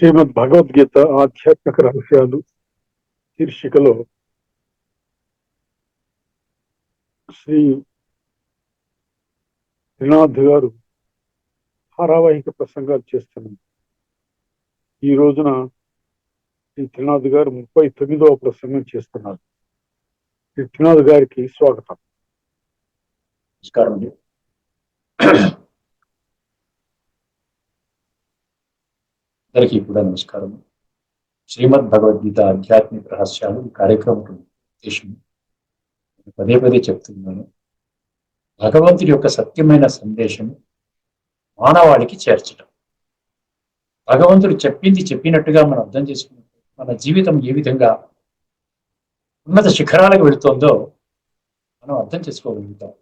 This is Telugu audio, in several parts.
శ్రీమద్ భగవద్గీత ఆధ్యాత్మిక రహస్యాలు శీర్షికలో శ్రీ త్రినాథ్ గారు ధారావాహిక ప్రసంగాలు చేస్తున్నారు. ఈ రోజున శ్రీ త్రినాథ్ గారు 39వ ప్రసంగం చేస్తున్నారు. శ్రీ త్రినాథ్ గారికి స్వాగతం. నమస్కారం అండి. అందరికీ కూడా నమస్కారం. శ్రీమద్ భగవద్గీత ఆధ్యాత్మిక రహస్యాలు ఈ కార్యక్రమం ఉద్దేశం పదే పదే చెప్తున్నాను. భగవంతుడి యొక్క సత్యమైన సందేశం మానవాళికి చేర్చడం. భగవంతుడు చెప్పింది చెప్పినట్టుగా మనం అర్థం చేసుకున్నట్టు మన జీవితం ఏ విధంగా ఉన్నత శిఖరాలకు వెళుతోందో మనం అర్థం చేసుకోగలుగుతాం.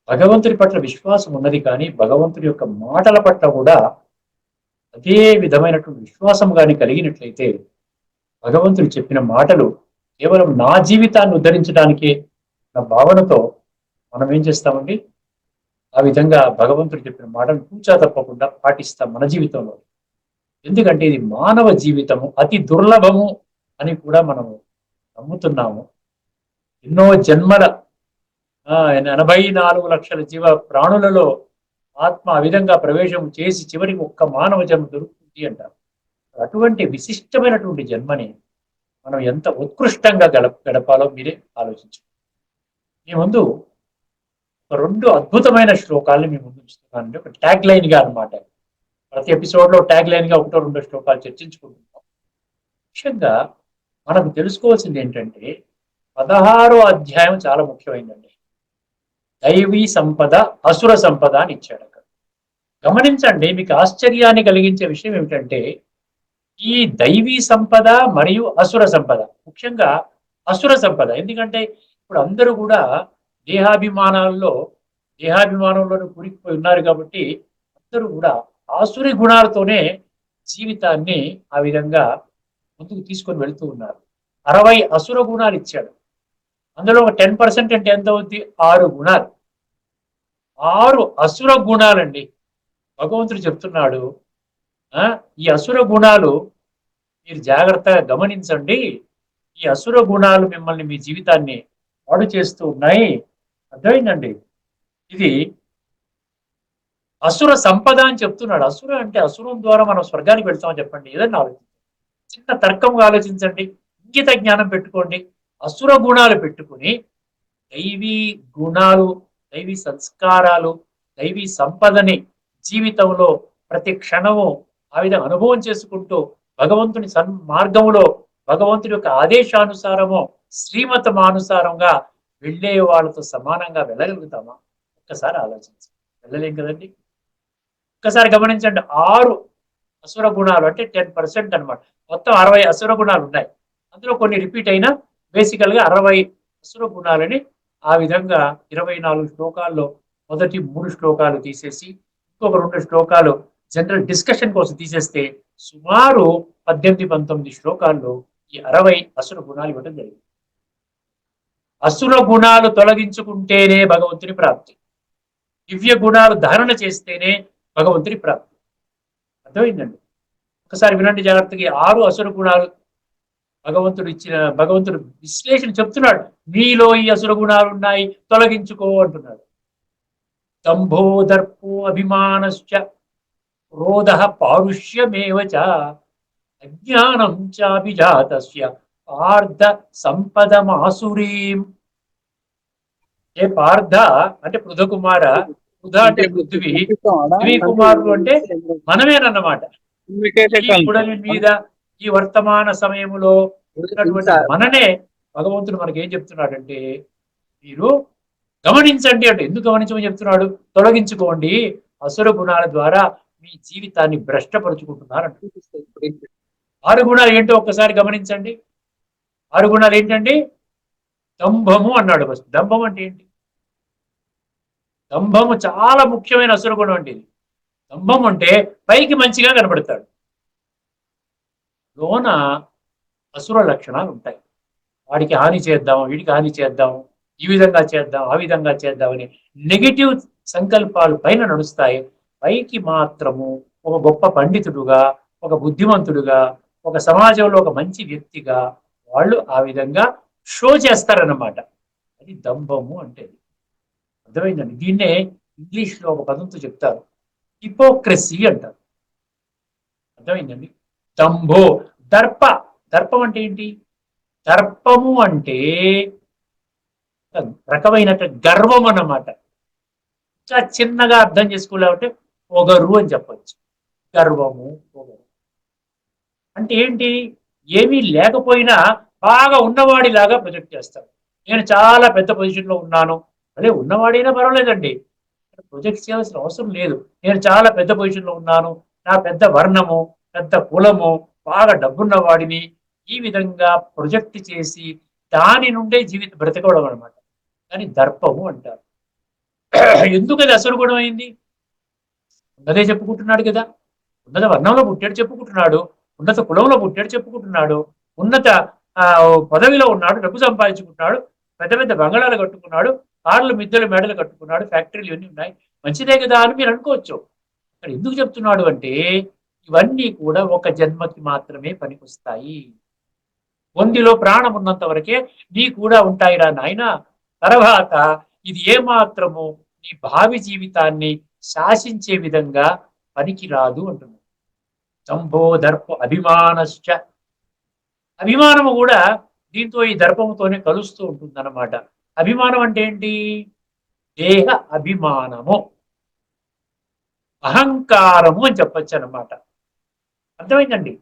భగవంతుడి పట్ల విశ్వాసం ఉన్నది, కానీ భగవంతుడి యొక్క మాటల పట్ల కూడా అదే విధమైనటువంటి విశ్వాసం కానీ కలిగినట్లయితే భగవంతుడు చెప్పిన మాటలు కేవలం నా జీవితాన్ని ఉద్ధరించడానికే నా భావనతో మనం ఏం చేస్తామండి, ఆ విధంగా భగవంతుడు చెప్పిన మాటను పూచా తప్పకుండా పాటిస్తాం మన జీవితంలో. ఎందుకంటే ఇది మానవ జీవితము అతి దుర్లభము అని కూడా మనము నమ్ముతున్నాము. ఎన్నో జన్మల 84 లక్షల జీవ ప్రాణులలో ఆత్మ ఆ విధంగా ప్రవేశం చేసి చివరికి ఒక్క మానవ జన్మ దొరుకుతుంది అంటారు. అటువంటి విశిష్టమైనటువంటి జన్మని మనం ఎంత ఉత్కృష్టంగా గడపాలో మీరే ఆలోచించండి. మీ ముందు ఒక 2 అద్భుతమైన శ్లోకాలను మీ ముందు ఉంచుతున్నానండి. ఒక ట్యాగ్ లైన్ గా అనమాట. ప్రతి ఎపిసోడ్ లో ట్యాగ్ లైన్ గా 1-2 శ్లోకాలు చర్చించుకుంటున్నాం. ముఖ్యంగా మనకు తెలుసుకోవాల్సింది ఏంటంటే 16వ అధ్యాయం చాలా ముఖ్యమైనదండి. దైవీ సంపద, అసుర సంపద అని ఇచ్చాడు అక్కడ. గమనించండి, మీకు ఆశ్చర్యాన్ని కలిగించే విషయం ఏమిటంటే ఈ దైవీ సంపద మరియు అసుర సంపద, ముఖ్యంగా అసుర సంపద. ఎందుకంటే ఇప్పుడు అందరూ కూడా దేహాభిమానంలో కూరుకుపోయి ఉన్నారు కాబట్టి అందరూ కూడా ఆసురి గుణాలతోనే జీవితాన్ని ఆ విధంగా ముందుకు తీసుకొని వెళుతూ ఉన్నారు. 60 అసుర గుణాలు ఇచ్చాడు. అందులో ఒక 10% అంటే ఎంత అవుద్ది? 6 గుణాలు. 6 అసుర గుణాలండి. భగవంతుడు చెప్తున్నాడు, ఈ అసుర గుణాలు మీరు జాగ్రత్తగా గమనించండి. ఈ అసుర గుణాలు మిమ్మల్ని, మీ జీవితాన్ని పాడు చేస్తూ ఉన్నాయి. అర్థమైందండి? ఇది అసుర సంపద అని చెప్తున్నాడు. అసుర అంటే అసురం ద్వారా మనం స్వర్గానికి వెళ్తామని చెప్పండి. ఏదన్నా ఆలోచించండి, చిన్న తర్కంగా ఆలోచించండి, ఇంగిత జ్ఞానం పెట్టుకోండి. అసుర గుణాలు పెట్టుకుని దైవీ గుణాలు, దైవీ సంస్కారాలు, దైవీ సంపదని జీవితంలో ప్రతి క్షణము ఆ విధంగా అనుభవం చేసుకుంటూ భగవంతుని మార్గంలో భగవంతుడి యొక్క ఆదేశానుసారము, శ్రీమతమానుసారంగా వెళ్ళే వాళ్ళతో సమానంగా వెళ్ళగలుగుతామా? ఒక్కసారి ఆలోచించండి. వెళ్ళలేం కదండి. ఒక్కసారి గమనించండి, 6 అసుర గుణాలు అంటే 10% అనమాట. మొత్తం 60 అసుర గుణాలు ఉన్నాయి. అందులో కొన్ని రిపీట్ అయినా బేసికల్ గా 60 అసుర గుణాలని ఆ విధంగా 24 శ్లోకాల్లో మొదటి 3 శ్లోకాలు తీసేసి ఇంకొక 2 శ్లోకాలు జనరల్ డిస్కషన్ కోసం తీసేస్తే సుమారు 18-19 శ్లోకాల్లో ఈ 60 అసుర గుణాలు ఇవ్వడం జరిగింది. అసుర గుణాలు తొలగించుకుంటేనే భగవంతుని ప్రాప్తి, దివ్య గుణాలు ధారణ చేస్తేనే భగవంతుని ప్రాప్తి. అర్థమైందండి? ఒకసారి వినండి జాగ్రత్తగా. 6 అసుర గుణాలు భగవంతుడు విశ్లేషణ చెప్తున్నాడు. నీలో ఈ అసుర గుణాలు ఉన్నాయి, తొలగించుకో అంటున్నాడు. దంభో దర్పో అభిమానశ్చ క్రోధ పారుష్యమేవ చ అజ్ఞానం చాభిజాతస్య పార్థ సంపదమాసురీం. ఏ పార్థ అంటే పృథకుమార, పృథ అంటే పృథ్వీ, పృథ్వీ కుమారుడు అంటే మనమేనన్నమాట. ఈ పుడమి మీద ఈ వర్తమాన సమయంలో ఉన్నటువంటి మననే భగవంతుడు మనకి ఏం చెప్తున్నాడంటే, మీరు గమనించండి అంటే. ఎందుకు గమనించమని చెప్తున్నాడు? తొలగించుకోండి, అసుర గుణాల ద్వారా మీ జీవితాన్ని భ్రష్టపరుచుకుంటున్నారంట. 6 గుణాలు ఏంటో ఒక్కసారి గమనించండి. 6 గుణాలు ఏంటండి? దంభము అన్నాడు. ఫస్ట్ దంభం అంటే ఏంటి? దంభము చాలా ముఖ్యమైన అసుర గుణం అండి. ఇది దంభం అంటే పైకి మంచిగా కనబడతాడు, లోన అసుర లక్షణాలు ఉంటాయి. వాడికి హాని చేద్దాం, వీడికి హాని చేద్దాం, ఈ విధంగా చేద్దాం, ఆ విధంగా చేద్దామని నెగిటివ్ సంకల్పాలు పైన నడుస్తాయి. పైకి మాత్రము ఒక గొప్ప పండితుడుగా, ఒక బుద్ధిమంతుడుగా, ఒక సమాజంలో ఒక మంచి వ్యక్తిగా వాళ్ళు ఆ విధంగా షో చేస్తారన్నమాట. అది దంభము అంటే. అర్థమైందండి. దీన్నే ఇంగ్లీష్ లో ఒక పదంతో చెప్తారు, హిపోక్రసీ అంటారు. అర్థమైందండి. దంభో, దర్ప. దర్పం అంటే ఏంటి? దర్పము అంటే రకమైన గర్వం అన్నమాట. ఇంకా చిన్నగా అర్థం చేసుకోలేమంటే పొగరు అని చెప్పచ్చు. గర్వము, పొగరు అంటే ఏంటి? ఏమీ లేకపోయినా బాగా ఉన్నవాడిలాగా ప్రొజెక్ట్ చేస్తాడు. నేను చాలా పెద్ద పొజిషన్ లో ఉన్నాను. అదే ఉన్నవాడైనా పర్వాలేదండి, ప్రొజెక్ట్ చేయాల్సిన అవసరం లేదు. నేను చాలా పెద్ద పొజిషన్ లో ఉన్నాను, నా పెద్ద వర్ణము, పెద్ద కులము, బాగా డబ్బున్న వాడిని, ఈ విధంగా ప్రొజెక్ట్ చేసి దాని నుండే జీవితం బ్రతకడం అనమాట. కానీ దర్పము అంటారు. ఎందుకు అది అసలు గుణం అయింది? ఉన్నదే చెప్పుకుంటున్నాడు కదా. ఉన్నత వర్ణంలో పుట్టాడు చెప్పుకుంటున్నాడు, ఉన్నత కులంలో పుట్టాడు చెప్పుకుంటున్నాడు, ఉన్నత ఆ, పదవిలో ఉన్నాడు, డబ్బు సంపాదించుకుంటున్నాడు, పెద్ద పెద్ద బంగాళాలు కట్టుకున్నాడు, కార్లు మిద్దెలు మేడలు కట్టుకున్నాడు, ఫ్యాక్టరీలు ఇవన్నీ ఉన్నాయి, మంచిదే కదా అని మీరు అనుకోవచ్చు. ఇక్కడ ఎందుకు చెప్తున్నాడు అంటే ఇవన్నీ కూడా ఒక జన్మకి మాత్రమే పనికొస్తాయి. ఒంటిలో ప్రాణం ఉన్నంత వరకే నీ కూడా ఉంటాయిరా నాయన. తర్వాత ఇది ఏమాత్రము నీ భావి జీవితాన్ని శాసించే విధంగా పనికిరాదు అంటున్నాడు. దంభో దర్ప అభిమానశ్చ. అభిమానము కూడా దీంతో ఈ దర్పముతోనే కలుస్తూ ఉంటుంది అన్నమాట. అభిమానం అంటే ఏంటి? దేహ అభిమానము, అహంకారము అని చెప్పచ్చు అన్నమాట. అర్థమైందండి.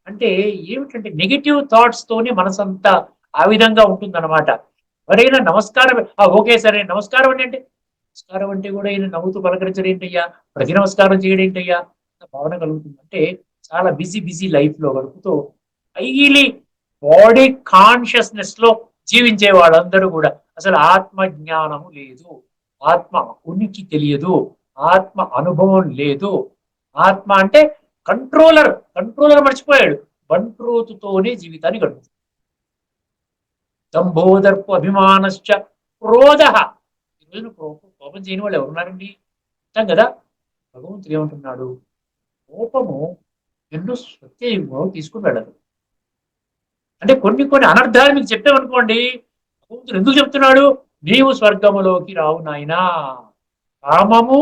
అంటే ఏమిటంటే నెగిటివ్ థాట్స్ తోనే మనసంతా ఆ విధంగా ఉంటుందన్నమాట. ఎవరైనా నమస్కారం, ఓకే సరే నమస్కారం అంటే నమస్కారం అంటే కూడా ఈయన నవ్వుతూ పలకరించడం ఏంటయ్యా, ప్రతి నమస్కారం చేయడం ఏంటయ్యా భావన కలుగుతుంది. అంటే చాలా బిజీ బిజీ లైఫ్ లో గడుపుతూ హైలీ బాడీ కాన్షియస్నెస్ లో జీవించే వాళ్ళందరూ కూడా అసలు ఆత్మ జ్ఞానము లేదు, ఆత్మ ఉనికి తెలియదు, ఆత్మ అనుభవం లేదు. ఆత్మ అంటే కంట్రోలర్, కంట్రోలర్ మర్చిపోయాడు. బంట్రోతుతోనే జీవితాన్ని గడుపుతుంది. దంభోదర్పు అభిమానశ్చ క్రోధ. ఈరోజు కోపం చేయని వాళ్ళు ఎవరున్నారండి? అంటాం కదా. భగవంతుడు ఏమంటున్నాడు? కోపము ఎన్నో సత్యయుగంలో తీసుకుని వెళ్ళదు. అంటే కొన్ని కొన్ని అనర్థాలు మీకు చెప్పామనుకోండి, భగవంతుడు ఎందుకు చెప్తున్నాడు? నీవు స్వర్గములోకి రావు నాయనా. కామము,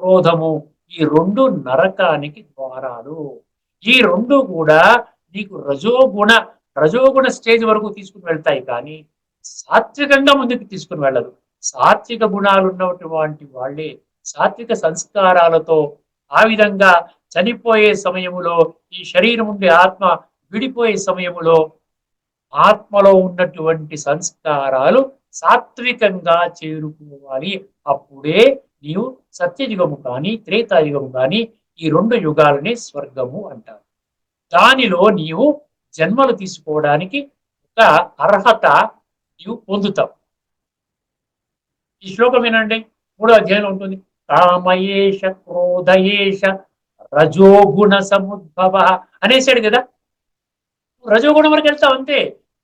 క్రోధము ఈ రెండు నరకానికి ద్వారాలు. ఈ రెండు కూడా నీకు రజోగుణ స్టేజ్ వరకు తీసుకుని వెళ్తాయి, కానీ సాత్వికంగా ముందుకు తీసుకుని వెళ్ళదు. సాత్విక గుణాలు ఉన్నటువంటి వాళ్ళే సాత్విక సంస్కారాలతో ఆ విధంగా చనిపోయే సమయములో, ఈ శరీరం ఉండే ఆత్మ విడిపోయే సమయములో ఆత్మలో ఉన్నటువంటి సంస్కారాలు సాత్వికంగా చేరుకోవాలి. అప్పుడే నీవు సత్యయుగము కానీ త్రేతాయుగము కానీ ఈ రెండు యుగాలని స్వర్గము అంటారు. దానిలో నీవు జన్మలు తీసుకోవడానికి ఒక అర్హత నీవు పొందుతావు. ఈ శ్లోకం ఏనండి 3వ అధ్యాయంలో ఉంటుంది. కామయేష క్రోధయేష రజోగుణ సముద్భవ అనేసాడు కదా. రజోగుణం వరకు వెళ్తావు అంతే.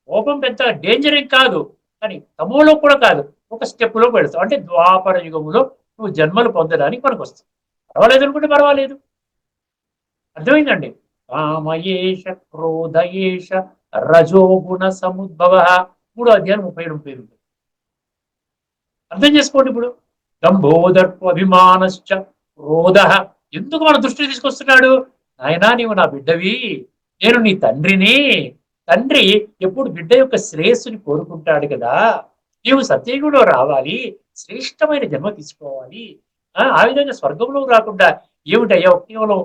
కోపం పెద్ద డేంజర్ ఏం కాదు, కానీ తమోలో కూడా కాదు, ఒక స్టెప్ లో పెడతావు. అంటే ద్వాపర యుగములో నువ్వు జన్మలు పొందడానికి మనకు వస్తావు. పర్వాలేదు అనుకుంటే పర్వాలేదు. అర్థమైందండి. కామయేష క్రోధయేష రజోగుణ సముద్భవ 3వ అధ్యాయం 37. అర్థం చేసుకోండి. ఇప్పుడు దంభోదర్ప అభిమానశ్చ క్రోధ ఎందుకు మన దృష్టికి తీసుకొస్తున్నాడు? నాయనా నీవు నా బిడ్డవి, నేను నీ తండ్రిని. తండ్రి ఎప్పుడు బిడ్డ యొక్క శ్రేయస్సుని కోరుకుంటాడు కదా. నీవు సత్యయుగంలో రావాలి, శ్రేష్టమైన జన్మ తీసుకోవాలి. ఆ విధంగా స్వర్గంలో రాకుండా ఏమిటయ్యా కేవలం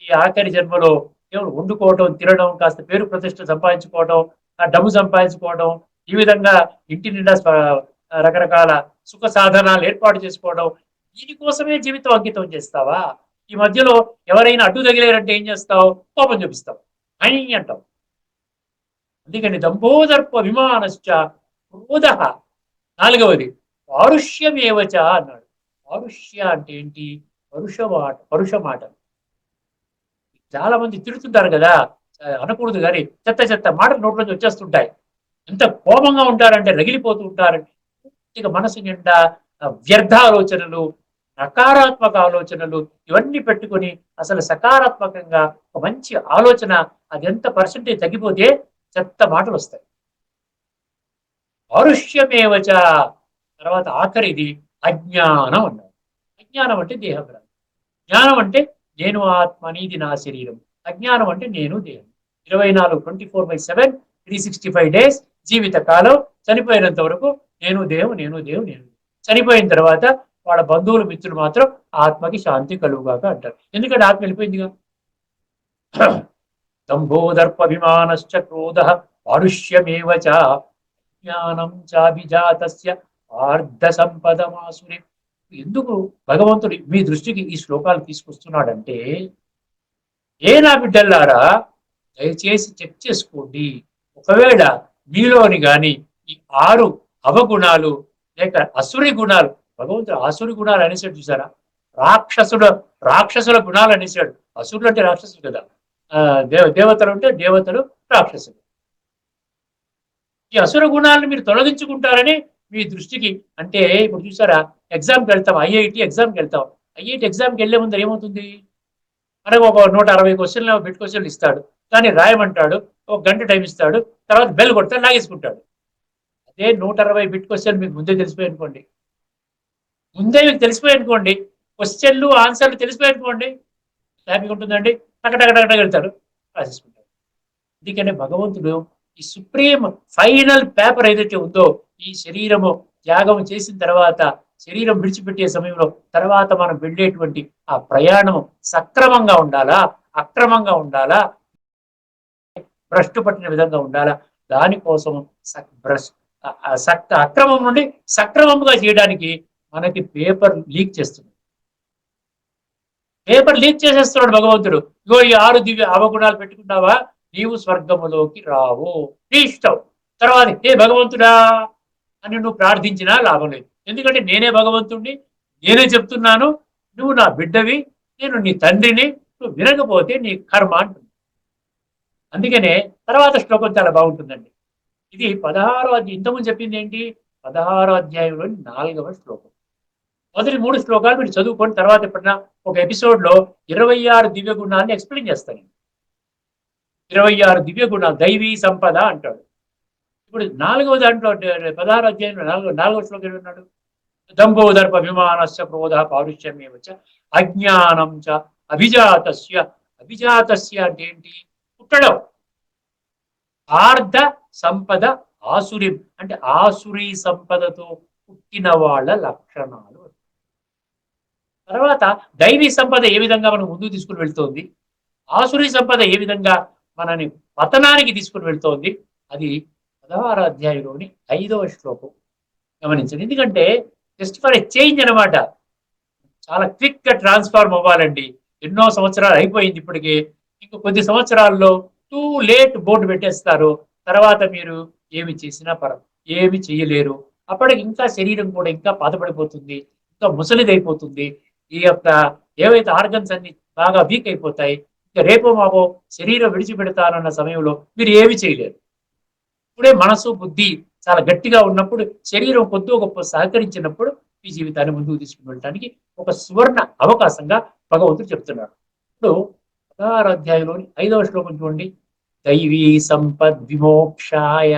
ఈ ఆఖరి జన్మలో కేవలం వండుకోవడం, తినడం, కాస్త పేరు ప్రతిష్ట సంపాదించుకోవడం, ఆ డబ్బు సంపాదించుకోవడం, ఈ విధంగా ఇంటి నిండా రకరకాల సుఖ సాధనాలు ఏర్పాటు చేసుకోవడం, దీనికోసమే జీవితం అంకితం చేస్తావా? ఈ మధ్యలో ఎవరైనా అడ్డు తగిలేరంటే ఏం చేస్తావు? కోపం చూపిస్తావు, అని అంటావు. అందుకని దంభోదర్ప అభిమానశ్చ క్రోధ. 4వది పారుష్యమేవచ అన్నాడు. పారుష్య అంటే ఏంటి? పరుష మాట. చాలా మంది తిడుతుంటారు కదా, అనకూడదు కానీ చెత్త చెత్త మాటలు నోట్లోంచి వచ్చేస్తుంటాయి. ఎంత కోపంగా ఉంటారంటే రగిలిపోతూ ఉంటారంటే పూర్తిగా మనసు నిండా వ్యర్థ ఆలోచనలు, నకారాత్మక ఆలోచనలు ఇవన్నీ పెట్టుకొని అసలు సకారాత్మకంగా ఒక మంచి ఆలోచన అది ఎంత పర్సెంటేజ్ తగ్గిపోతే చెత్త మాటలు వస్తాయి. పౌరుష్యమేవచ. తర్వాత ఆఖరిది అజ్ఞానం అన్నారు. అజ్ఞానం అంటే దేహభ్రాంతి. జ్ఞానం అంటే నేను ఆత్మ, ఇది నా శరీరం. అజ్ఞానం అంటే నేను దేహం. 24/7 365 డేస్ జీవిత కాలం చనిపోయినంత వరకు నేను దేహం, నేను దేహం, నేను. చనిపోయిన తర్వాత వాళ్ళ బంధువులు మిత్రులు మాత్రం ఆత్మకి శాంతి కలుగుగాక అంటారు. ఎందుకంటే ఆత్మ వెళ్ళిపోయిందిగా. దంభోదర్పభిమానశ్చ క్రోధ పారుష్యమేవ చ జ్ఞానం చాభిజాతస్య ఆర్ధ సంపదమాసురి. ఎందుకు భగవంతుడు మీ దృష్టికి ఈ శ్లోకాలు తీసుకొస్తున్నాడంటే, ఏ నా బిడ్డల్లారా దయచేసి చెక్ చేసుకోండి. ఒకవేళ మీలోని గాని ఈ 6 అవగుణాలు లేక అసురి గుణాలు, భగవంతుడు ఆసురి గుణాలు అనేసాడు చూసారా. రాక్షసుల గుణాలు అనేసాడు. అసురులు అంటే రాక్షసులు కదా. దేవతలు అంటే దేవతలు, రాక్షసులు. ఈ అసుర గుణాలను మీరు తొలగించుకుంటారని మీ దృష్టికి, అంటే ఇప్పుడు చూసారా, ఎగ్జామ్కి వెళ్తాం, ఐఐటి ఎగ్జామ్కి వెళ్తాం. ఐఐటి ఎగ్జామ్కి వెళ్లే ముందు ఏమవుతుంది, మనకు ఒక 160 క్వశ్చన్లు బిట్ క్వశ్చన్లు ఇస్తాడు, దాన్ని రాయమంటాడు, ఒక గంట టైం ఇస్తాడు, తర్వాత బెల్ కొడతాడు, లాగేసుకుంటాడు. అదే 160 బిట్ క్వశ్చన్ మీకు ముందే తెలిసిపోయి అనుకోండి, మీకు తెలిసిపోయి అనుకోండి, క్వశ్చన్లు ఆన్సర్లు తెలిసిపోయి అనుకోండి, హ్యాపీగా ఉంటుందండి. టకటకటకట వెళ్తాడు, రాసేసుకుంటాడు. అందుకనే భగవంతుడు ఈ సుప్రీం ఫైనల్ పేపర్ ఏదైతే ఉందో, ఈ శరీరము త్యాగం చేసిన తర్వాత, శరీరం విడిచిపెట్టే సమయంలో తర్వాత మనం వెళ్ళేటువంటి ఆ ప్రయాణం సక్రమంగా ఉండాలా, అక్రమంగా ఉండాలా, భ్రష్టు పట్టిన విధంగా ఉండాలా, దానికోసం అక్రమం నుండి సక్రమంగా చేయడానికి మనకి పేపర్ లీక్ చేస్తుంది. పేపర్ లీక్ చేసేస్తున్నాడు భగవంతుడు. ఇగో ఈ 6 దివ్య అవగుణాలు పెట్టుకున్నావా, నీవు స్వర్గములోకి రావు, నీ ఇష్టం. తర్వాత ఏ భగవంతుడా అని నువ్వు ప్రార్థించినా లాభం లేదు. ఎందుకంటే నేనే భగవంతుడిని, నేనే చెప్తున్నాను, నువ్వు నా బిడ్డవి, నేను నీ తండ్రిని, నువ్వు వినకపోతే నీ కర్మ అంటుంది. అందుకనే తర్వాత శ్లోకం చాలా బాగుంటుందండి. ఇది 16వ అధ్యాయం. ఇంతకుముందు చెప్పింది ఏంటి, 16వ అధ్యాయంలోని 4వ శ్లోకం. మొదటి 3 శ్లోకాలు మీరు చదువుకొని తర్వాత ఎప్పుడన్నా ఒక ఎపిసోడ్లో 26 దివ్య గుణాన్ని ఎక్స్ప్లెయిన్ చేస్తాను. 26 దివ్య గుణాలు, దైవీ సంపద అంటాడు. ఇప్పుడు 4వ దాంట్లో 16వ అధ్యాయంలో 4వ శ్లోకం ఏమన్నాడు, దంభోదర్ప అభిమానస్య క్రోధ పారుష్యమేవ చ అజ్ఞానం చ అభిజాతస్య. అభిజాతస్య అంటే ఏంటి, పుట్టడం. ఆర్ధ సంపద ఆసురి అంటే ఆసురీ సంపదతో పుట్టిన వాళ్ళ లక్షణాలు. తర్వాత దైవీ సంపద ఏ విధంగా మనం ముందుకు తీసుకుని వెళ్తోంది, ఆసురీ సంపద ఏ విధంగా మనని పతనానికి తీసుకుని వెళ్తోంది, అది 16వ అధ్యాయంలోని 5వ శ్లోకం గమనించండి. ఎందుకంటే జస్ట్ ఫర్ ఎ చేంజ్ అనమాట. చాలా క్విక్ గా ట్రాన్స్ఫార్మ్ అవ్వాలండి. ఎన్నో సంవత్సరాలు అయిపోయింది ఇప్పటికి, ఇంకో కొద్ది సంవత్సరాల్లో టూ లేట్ బోర్డు పెట్టేస్తారు. తర్వాత మీరు ఏమి చేసినా ఏమి చేయలేరు. అప్పటికి ఇంకా శరీరం కూడా ఇంకా పాతపడిపోతుంది, ఇంకా ముసలిదైపోతుంది. ఈ యొక్క ఏవైతే ఆర్గన్స్ అన్ని బాగా వీక్ అయిపోతాయి. ఇంకా రేపో మాపో శరీరం విడిచిపెడతానన్న సమయంలో మీరు ఏమి చేయలేరు. ఇప్పుడే మనసు బుద్ధి చాలా గట్టిగా ఉన్నప్పుడు, శరీరం కొద్ది గొప్ప సహకరించినప్పుడు ఈ జీవితాన్ని ముందుకు తీసుకుని వెళ్ళడానికి ఒక సువర్ణ అవకాశంగా భగవంతుడు చెప్తున్నాడు. ఇప్పుడు 16వ అధ్యాయంలోని 5వ శ్లోకం చూడండి, దైవీ సంపద్ విమోక్షాయ.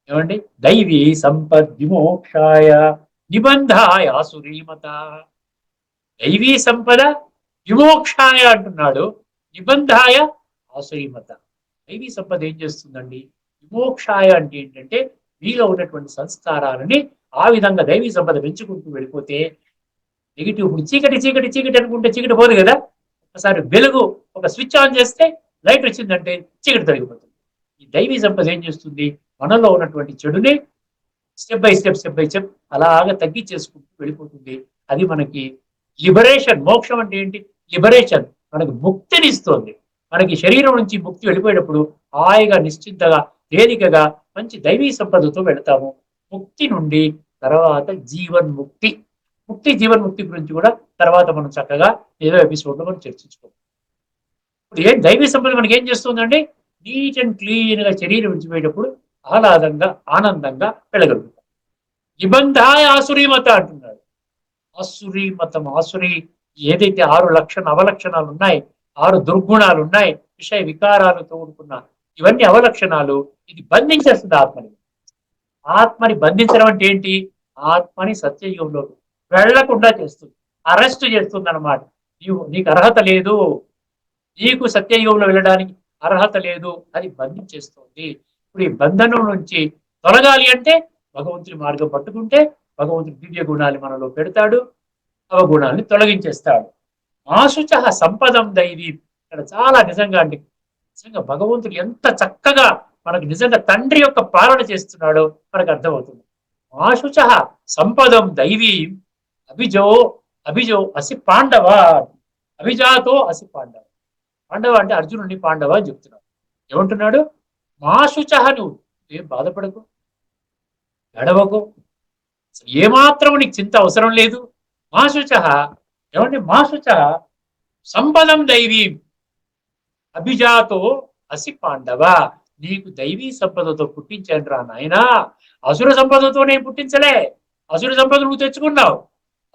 ఏమండి, దైవీ సంపద్ విమోక్షాయ నిబంధాయ సురీమత. దైవీ సంపద విమోక్షాయ అంటున్నాడు, నిబంధాయ ఆసురీమత. దైవీ సంపద ఏం చేస్తుందండి, విమోక్షాయ అంటే ఏంటంటే మీలో ఉన్నటువంటి సంస్కారాలని ఆ విధంగా దైవీ సంపద పెంచుకుంటూ వెళ్ళిపోతే, నెగిటివ్, ఇప్పుడు చీకటి చీకటి చీకటి అనుకుంటే చీకటి పోదు కదా. ఒకసారి వెలుగు, ఒక స్విచ్ ఆన్ చేస్తే లైట్ వచ్చిందంటే చీకటి తొలగిపోతుంది. ఈ దైవీ సంపద ఏం చేస్తుంది, మనలో ఉన్నటువంటి చెడుని స్టెప్ బై స్టెప్ అలాగా తగ్గించేసుకుంటూ వెళ్ళిపోతుంది. అది మనకి లిబరేషన్. మోక్షం అంటే ఏంటి, లిబరేషన్. మనకి ముక్తిని ఇస్తుంది. మనకి శరీరం నుంచి ముక్తి వెళ్ళిపోయేటప్పుడు హాయిగా, నిశ్చింతగా, తేలికగా మంచి దైవీ సంపదతో వెళతాము. ముక్తి నుండి తర్వాత జీవన్ముక్తి. జీవన్ముక్తి గురించి కూడా తర్వాత మనం చక్కగా ఏదో ఎపిసోడ్లో మనం చర్చించుకోవాలి. ఇప్పుడు ఏం దైవీ సంపద మనకి ఏం చేస్తుందండి, నీట్ అండ్ క్లీన్ గా శరీరం విడిచిపోయేటప్పుడు ఆహ్లాదంగా, ఆనందంగా వెళ్ళగలుగుతాం. నిబంధాయ ఆసురీమత అంటున్నాడు. ఆసురీ మతం, ఆసురీ ఏదైతే 6 అవలక్షణాలు ఉన్నాయి, 6 దుర్గుణాలు ఉన్నాయి, విషయ వికారాలతో కూడుకున్న ఇవన్నీ అవలక్షణాలు, ఇది బంధించేస్తుంది ఆత్మని. ఆత్మని బంధించడం అంటే ఏంటి? ఆత్మని సత్యయుగంలో వెళ్లకుండా చేస్తుంది, అరెస్ట్ చేస్తుంది అనమాట. నీకు అర్హత లేదు, నీకు సత్యయుగంలో వెళ్ళడానికి అర్హత లేదు అని బంధించేస్తుంది. ఇప్పుడు ఈ బంధనం నుంచి తొలగాలి అంటే భగవంతుని మార్గం పట్టుకుంటే భగవంతుడి దివ్య గుణాలు మనలో పెడతాడు, అవగుణాన్ని తొలగించేస్తాడు. ఆశుచ సంపదం దైవీ. ఇక్కడ చాలా నిజంగా అండి, నిజంగా భగవంతుడు ఎంత చక్కగా మనకు నిజంగా తండ్రి యొక్క పాలన చేస్తున్నాడో మనకు అర్థమవుతుంది. ఆశుచ సంపదం దైవీ అభిజో అభిజో అసి పాండవ. అభిజాతో అసి పాండవ. పాండవ అంటే అర్జునుడిని పాండవ అని చెప్తున్నాడు. ఏమంటున్నాడు? మాశుచ, నువ్వు ఏం బాధపడకు, ఎడవకు, ఏమాత్రం నీకు చింత అవసరం లేదు. మాశుచ, ఏమంటే మాశుచ సంపదం దైవీ అభిజాతో అసి పాండవ. నీకు దైవీ సంపదతో పుట్టించాను రా నాయనా, అసుర సంపదతో నేను పుట్టించలే. అసుర సంపద నువ్వు తెచ్చుకున్నావు,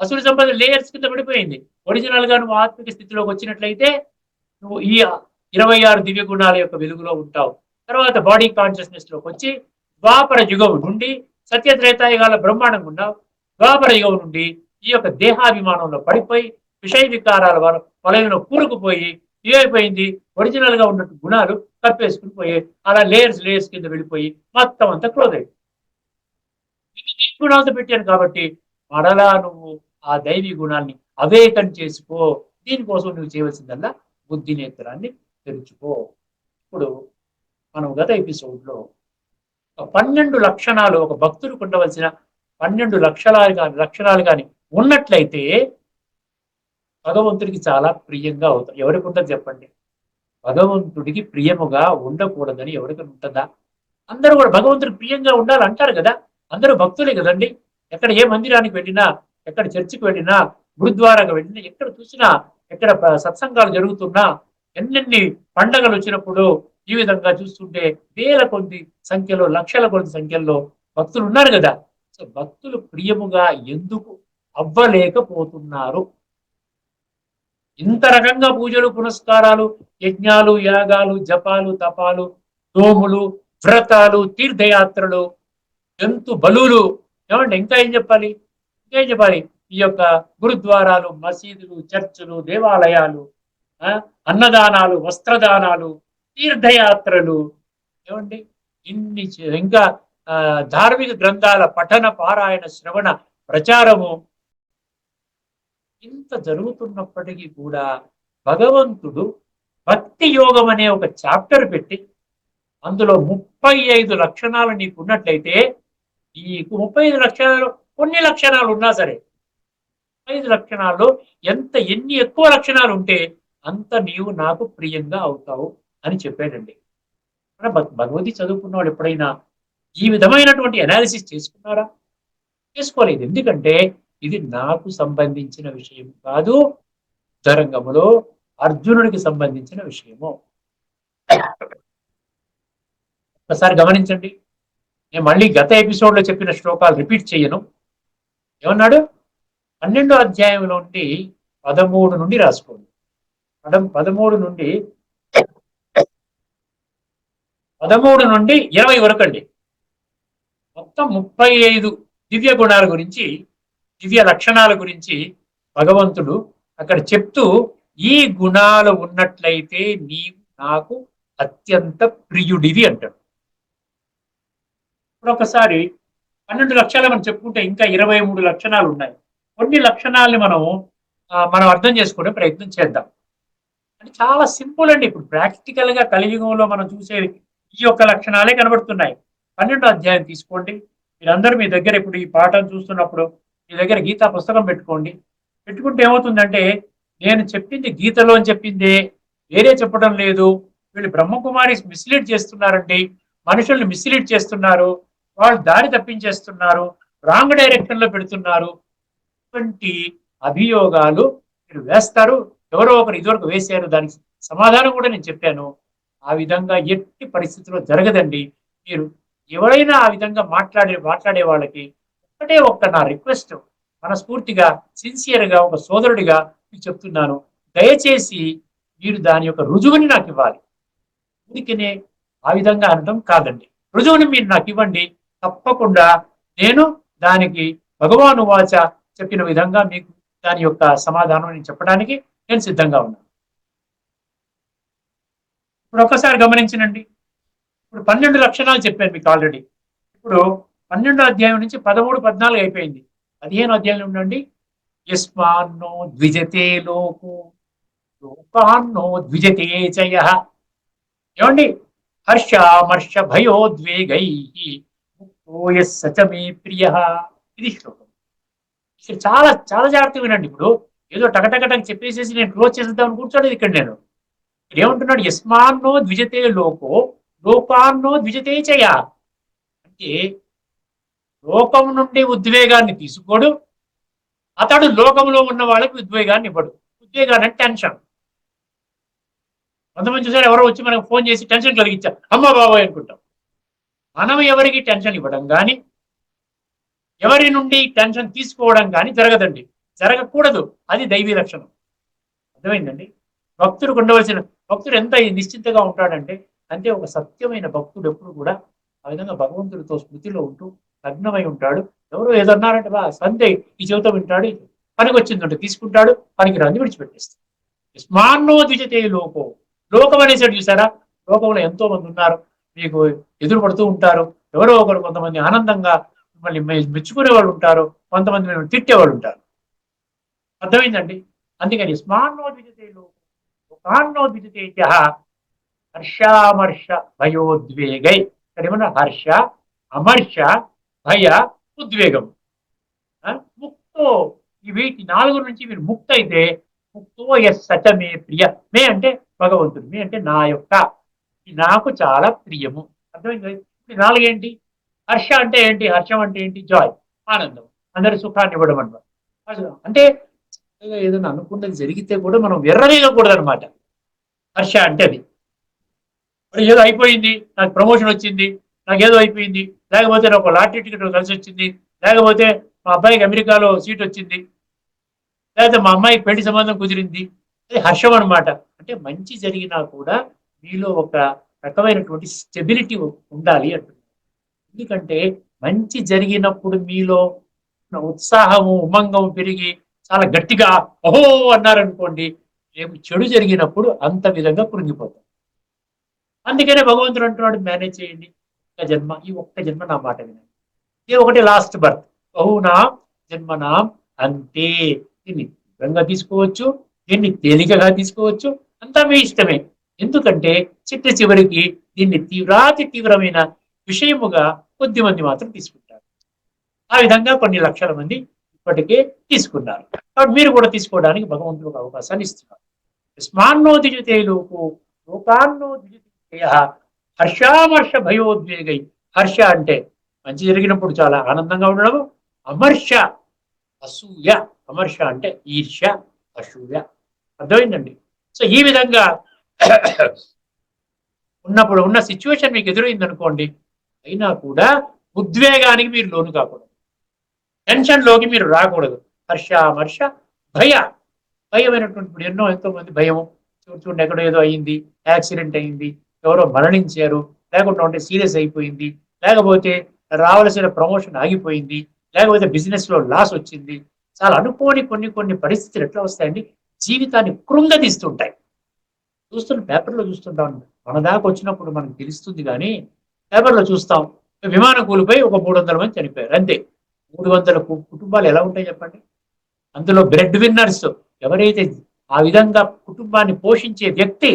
అసుర సంపద లేయర్స్ కింద పడిపోయింది. ఒరిజినల్ గా నువ్వు ఆత్మిక స్థితిలోకి వచ్చినట్లయితే నువ్వు ఈ 26 దివ్య గుణాల యొక్క వెలుగులో ఉంటావు. తర్వాత బాడీ కాన్షియస్నెస్ లోకి వచ్చి ద్వాపర యుగం నుండి సత్యత్రేతాయుగాల బ్రహ్మాండంగా ఉన్నావు. ద్వాపర యుగం నుండి ఈ యొక్క దేహాభిమానంలో పడిపోయి విషయ వికారాల వలయంలో కూరుకుపోయి ఏమైపోయింది, ఒరిజినల్ గా ఉన్నట్టు గుణాలు కప్పేసుకుని పోయి అలా లేయర్స్ కింద వెళ్ళిపోయి మొత్తం అంతా క్లోజ్ అయిపోయి గుణాలతో పెట్టాను. కాబట్టి మరలా నువ్వు ఆ దైవీ గుణాన్ని అవేకం చేసుకో. దీనికోసం నువ్వు చేయవలసిందల్లా బుద్ధి నేత్రాన్ని తెరుచుకో. ఇప్పుడు మనం గత ఎపిసోడ్ లో 12 లక్షణాలు, ఒక భక్తుడికి ఉండవలసిన 12 లక్షణాలు కానీ ఉన్నట్లయితే భగవంతుడికి చాలా ప్రియంగా అవుతాం. ఎవరికి ఉంటుంది చెప్పండి? భగవంతుడికి ప్రియముగా ఉండకూడదని ఎవరికి ఉంటుందా? అందరూ కూడా భగవంతుడికి ప్రియంగా ఉండాలంటారు కదా, అందరూ భక్తులే కదండి. ఎక్కడ ఏ మందిరానికి వెళ్ళినా, ఎక్కడ చర్చికి వెళ్ళినా, గురుద్వారాకు వెళ్ళినా, ఎక్కడ చూసినా, ఎక్కడ సత్సంగాలు జరుగుతున్నా, ఎన్నెన్ని పండగలు వచ్చినప్పుడు ఈ విధంగా చూస్తుంటే వేల కొద్ది సంఖ్యలో, లక్షల కొద్ది సంఖ్యలో భక్తులు ఉన్నారు కదా. సో భక్తులు ప్రియముగా ఎందుకు అవ్వలేకపోతున్నారు? ఇంత రకంగా పూజలు, పునస్కారాలు, యజ్ఞాలు, యాగాలు, జపాలు, తపాలు, నోములు, వ్రతాలు, తీర్థయాత్రలు, జంతు బలులు, ఏమంటే ఇంకా ఏం చెప్పాలి? ఇంకేం చెప్పాలి? ఈ యొక్క గురుద్వారాలు, మసీదులు, చర్చిలు, దేవాలయాలు, అన్నదానాలు, వస్త్రదానాలు, తీర్థయాత్రలు, ఏమండి ఇన్ని, ఇంకా ధార్మిక గ్రంథాల పఠన, పారాయణ, శ్రవణ, ప్రచారము, ఇంత జరుగుతున్నప్పటికీ కూడా భగవంతుడు భక్తి యోగం అనే ఒక చాప్టర్ పెట్టి అందులో 35 లక్షణాలు నీకు ఉన్నట్లయితే, నీకు 35 లక్షణాలు, కొన్ని లక్షణాలు ఉన్నా సరే 5 లక్షణాల్లో ఎన్ని ఎక్కువ లక్షణాలు ఉంటే అంత నీవు నాకు ప్రియంగా అవుతావు అని చెప్పాడండి. భగవద్గీత చదువుకున్న వాళ్ళు ఎప్పుడైనా ఈ విధమైనటువంటి అనాలిసిస్ చేసుకున్నారా? చేసుకోలేదు. ఎందుకంటే ఇది నాకు సంబంధించిన విషయం కాదు, తరంగములో అర్జునుడికి సంబంధించిన విషయము. ఒకసారి గమనించండి, నేను మళ్ళీ గత ఎపిసోడ్ లో చెప్పిన శ్లోకాలు రిపీట్ చేయను. ఏమన్నాడు? 12వ అధ్యాయంలో నుండి 13 నుండి రాసుకోండి. 13 నుండి 20 వరకు అండి. మొత్తం 35 దివ్య గుణాల గురించి, దివ్య లక్షణాల గురించి భగవంతుడు అక్కడ చెప్తూ, ఈ గుణాలు ఉన్నట్లయితే నీవు నాకు అత్యంత ప్రియుడివి అంటాడు. ఇప్పుడు ఒకసారి 12 లక్షలు మనం చెప్పుకుంటే ఇంకా 23 లక్షణాలు ఉన్నాయి. కొన్ని లక్షణాలని మనం అర్థం చేసుకునే ప్రయత్నం చేద్దాం. అంటే చాలా సింపుల్ అండి. ఇప్పుడు ప్రాక్టికల్ గా కలియుగంలో మనం చూసేవి ఈ యొక్క లక్షణాలే కనబడుతున్నాయి. 12వ అధ్యాయం తీసుకోండి. మీరందరూ మీ దగ్గర ఇప్పుడు ఈ పాఠం చూస్తున్నప్పుడు మీ దగ్గర గీతా పుస్తకం పెట్టుకోండి. పెట్టుకుంటే ఏమవుతుందంటే, నేను చెప్పింది గీతలో అని చెప్పిందే, వేరే చెప్పడం లేదు. వీళ్ళు బ్రహ్మకుమారి మిస్లీడ్ చేస్తున్నారండి, మనుషుల్ని మిస్లీడ్ చేస్తున్నారు, వాళ్ళు దారి తప్పించేస్తున్నారు, రాంగ్ డైరెక్షన్ లో పెడుతున్నారు. ఇటువంటి అభియోగాలు మీరు వేస్తారు. ఎవరో ఒకరు ఇదివరకు వేశారు, దానికి సమాధానం కూడా నేను చెప్పాను. ఆ విధంగా ఎట్టి పరిస్థితుల్లో జరగదండి. మీరు ఎవరైనా ఆ విధంగా మాట్లాడే వాళ్ళకి ఒక్క నా రిక్వెస్ట్, మనస్ఫూర్తిగా సిన్సియర్గా ఒక సోదరుడిగా మీకు చెప్తున్నాను. దయచేసి మీరు దాని యొక్క రుజువుని నాకు ఇవ్వాలి. ఊరికనే ఆ విధంగా అనడం కాదండి. రుజువుని మీరు నాకు ఇవ్వండి, తప్పకుండా నేను దానికి భగవాను వాచ చెప్పిన విధంగా మీకు దాని యొక్క సమాధానం నేను చెప్పడానికి నేను సిద్ధంగా ఉన్నాను. ఇప్పుడు ఒక్కసారి గమనించనండి. ఇప్పుడు 12 లక్షణాలు చెప్పాను మీకు ఆల్రెడీ. ఇప్పుడు 12వ అధ్యాయం నుంచి 13, 14 అయిపోయింది. 15వ అధ్యాయంలో ఉండండి. యస్మాన్నో ద్విజతే లోకు లోకాన్నో ద్విజతే చయ. ఏమండి? హర్షామర్ష భయోద్వేగై ముక్తో యస్స చ మే ప్రియ. ఇది శ్లోకం. ఇక్కడ చాలా చాలా జాగ్రత్తగా వినండి. ఇప్పుడు ఏదో టకటకటకి చెప్పేసేసి నేను క్లోజ్ చేసేద్దామని కూర్చోలేదు ఇక్కడ నేను. ఇక్కడ ఏమంటున్నాడు? యస్మాన్నో ద్విజతే లోకో లోకాన్నో ద్విజతే చయ. అంటే లోకం నుండి ఉద్వేగాన్ని తీసుకోడు, అతడు లోకంలో ఉన్న వాళ్ళకి ఉద్వేగాన్ని ఇవ్వడు. ఉద్వేగాన్ని టెన్షన్. కొంతమంది చూసారు, ఎవరో వచ్చి మనకు ఫోన్ చేసి టెన్షన్ కలిగించారు, అమ్మ బాబాయ్ అనుకుంటాం. మనం ఎవరికి టెన్షన్ ఇవ్వడం కానీ, ఎవరి నుండి టెన్షన్ తీసుకోవడం కానీ జరగదండి, జరగకూడదు. అది దైవీ లక్షణం. అర్థమైందండి? భక్తుడికి ఉండవలసిన, భక్తుడు ఎంత నిశ్చింతగా ఉంటాడంటే, అంటే ఒక సత్యమైన భక్తుడు ఎప్పుడు కూడా ఆ విధంగా భగవంతుడితో స్మృతిలో ఉంటూ లగ్నమై ఉంటాడు. ఎవరో ఏదన్నారంటే బా సందే ఈ చెవితో వింటాడు, పనికి వచ్చిందంటే తీసుకుంటాడు, పనికి రాని విడిచిపెట్టేస్తాడు. స్మాన్నో ద్విజతే లోకో. లోకం అనేసాడు చూసారా? లోకంలో ఎంతో మంది ఉన్నారు, మీకు ఎదురు పడుతూ ఉంటారు. ఎవరో ఒకరు, కొంతమంది ఆనందంగా మిమ్మల్ని మెచ్చుకునే వాళ్ళు ఉంటారు, కొంతమంది మిమ్మల్ని తిట్టేవాళ్ళు ఉంటారు. అర్థమైందండి? అందుకని స్మాన్నో ద్విజతే లోకో లోకాన్నో ద్విజతే జహ హర్షామర్ష భయోద్వేగై. ఇక్కడ ఏమన్నా? హర్ష, అమర్ష, భయ, ఉద్వేగం. ముక్తో, ఈ వీటి 4 నుంచి మీరు ముక్త అయితే, ముక్తో ఎస్ సచ మే ప్రియ. మే అంటే భగవంతుడు, మే అంటే నా యొక్క, నాకు చాలా ప్రియము. అర్థమైంది? ఇప్పుడు 4 ఏంటి? హర్ష అంటే ఏంటి? హర్షం అంటే ఏంటి? జాయ్, ఆనందం, అందరి సుఖాన్ని ఇవ్వడం అనమాట. అంటే ఏదైనా అనుకున్నది జరిగితే కూడా మనం విర్రవేయకూడదు అనమాట. హర్ష అంటే అది. మరి ఏదో అయిపోయింది, నాకు ప్రమోషన్ వచ్చింది, నాకు ఏదో అయిపోయింది, లేకపోతే నాకు లాటరీ టికెట్ కలిసి వచ్చింది, లేకపోతే మా అబ్బాయికి అమెరికాలో సీట్ వచ్చింది, లేకపోతే మా అమ్మాయికి పెళ్లి సంబంధం కుదిరింది, అది హర్షం అనమాట. అంటే మంచి జరిగినా కూడా మీలో ఒక రకమైనటువంటి స్టెబిలిటీ ఉండాలి అంటున్నారు. ఎందుకంటే మంచి జరిగినప్పుడు మీలో ఉత్సాహము, ఉమంగం పెరిగి చాలా గట్టిగా ఓహో అన్నారనుకోండి, రేపు చెడు జరిగినప్పుడు అంత విధంగా కృంగిపోతాం. అందుకనే భగవంతుడు అంటున్నాడు, మేనేజ్ చేయండి ఒక్క జన్మ, ఈ ఒక్క జన్మ నా మాట వినండి. ఇది ఒకటి లాస్ట్ బర్త్. బహునా జన్మనాం అంతే. దీన్ని తీవ్రంగా తీసుకోవచ్చు, దీన్ని తేలికగా తీసుకోవచ్చు, అంతా మీ ఇష్టమే. ఎందుకంటే చివరికి దీన్ని తీవ్రమైన విషయముగా కొద్ది మంది మాత్రం తీసుకుంటారు. ఆ విధంగా కొన్ని లక్షల మంది ఇప్పటికే తీసుకున్నారు. కాబట్టి మీరు కూడా తీసుకోవడానికి భగవంతుడు ఒక అవకాశాన్ని ఇస్తున్నారు. స్మాన్నో ద్విజతే లోకో లోకాన్నో ద్విజతే హర్షామర్ష భయోద్వేగై. హర్ష అంటే మంచి జరిగినప్పుడు చాలా ఆనందంగా ఉండడం. అమర్ష అసూయ. అమర్ష అంటే ఈర్ష్య, అసూయ. అర్థమైందండి? సో ఈ విధంగా ఉన్నప్పుడు ఉన్న సిచ్యువేషన్ మీకు ఎదురైంది అనుకోండి, అయినా కూడా ఉద్వేగానికి మీరు లోను కాకూడదు, టెన్షన్లోకి మీరు రాకూడదు. హర్షామర్ష భయ. భయమైనటువంటి, ఇప్పుడు ఎంతో మంది భయం. చూడండి, ఎక్కడో ఏదో అయింది, యాక్సిడెంట్ అయింది, ఎవరో మరణించారు, లేకుండా ఉంటే సీరియస్ అయిపోయింది, లేకపోతే రావాల్సిన ప్రమోషన్ ఆగిపోయింది, లేకపోతే బిజినెస్ లో లాస్ వచ్చింది. చాలా అనుకోని కొన్ని పరిస్థితులు ఎట్లా వస్తాయండి, జీవితాన్ని కృంగదీస్తుంటాయి. పేపర్లో చూస్తుంటాం. మన దాకా వచ్చినప్పుడు మనకు తెలుస్తుంది, కానీ పేపర్లో చూస్తాం విమానం కూలిపోయి ఒక 300 మంది చనిపోయారు, అంతే. 300 కుటుంబాలు ఎలా ఉంటాయి చెప్పండి? అందులో బ్రెడ్ విన్నర్స్ ఎవరైతే ఆ విధంగా కుటుంబాన్ని పోషించే వ్యక్తి,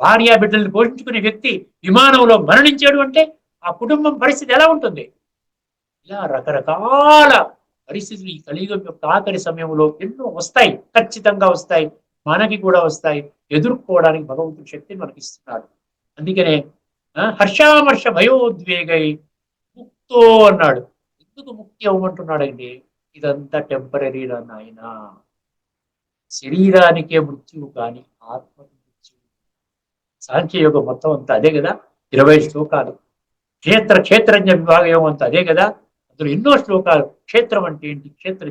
భార్య బిడ్డల్ని పోషించుకునే వ్యక్తి విమానంలో మరణించాడు అంటే ఆ కుటుంబం పరిస్థితి ఎలా ఉంటుంది? ఇలా రకరకాల పరిస్థితులు ఈ కలియుగం యొక్క ఆఖరి సమయంలో ఎన్నో వస్తాయి, ఖచ్చితంగా వస్తాయి, మనకి కూడా వస్తాయి. ఎదుర్కోవడానికి భగవంతుడి శక్తిని మనకి ఇస్తున్నాడు. అందుకనే హర్షామర్ష భయోద్వేగై ముక్తో అన్నాడు. ఎందుకు ముక్తి అవ్వమంటున్నాడండి? ఇదంతా టెంపరీ నాయన. శరీరానికే మృత్యువు కానీ ఆత్మకు మృత్యువు. సాంఖ్యయోగం మొత్తం అంతా అదే కదా, 20 శ్లోకాలు. క్షేత్రజ్ఞ విభాగం అంతా అదే కదా, అందులో ఎన్నో శ్లోకాలు. క్షేత్రం అంటే ఏంటి, క్షేత్ర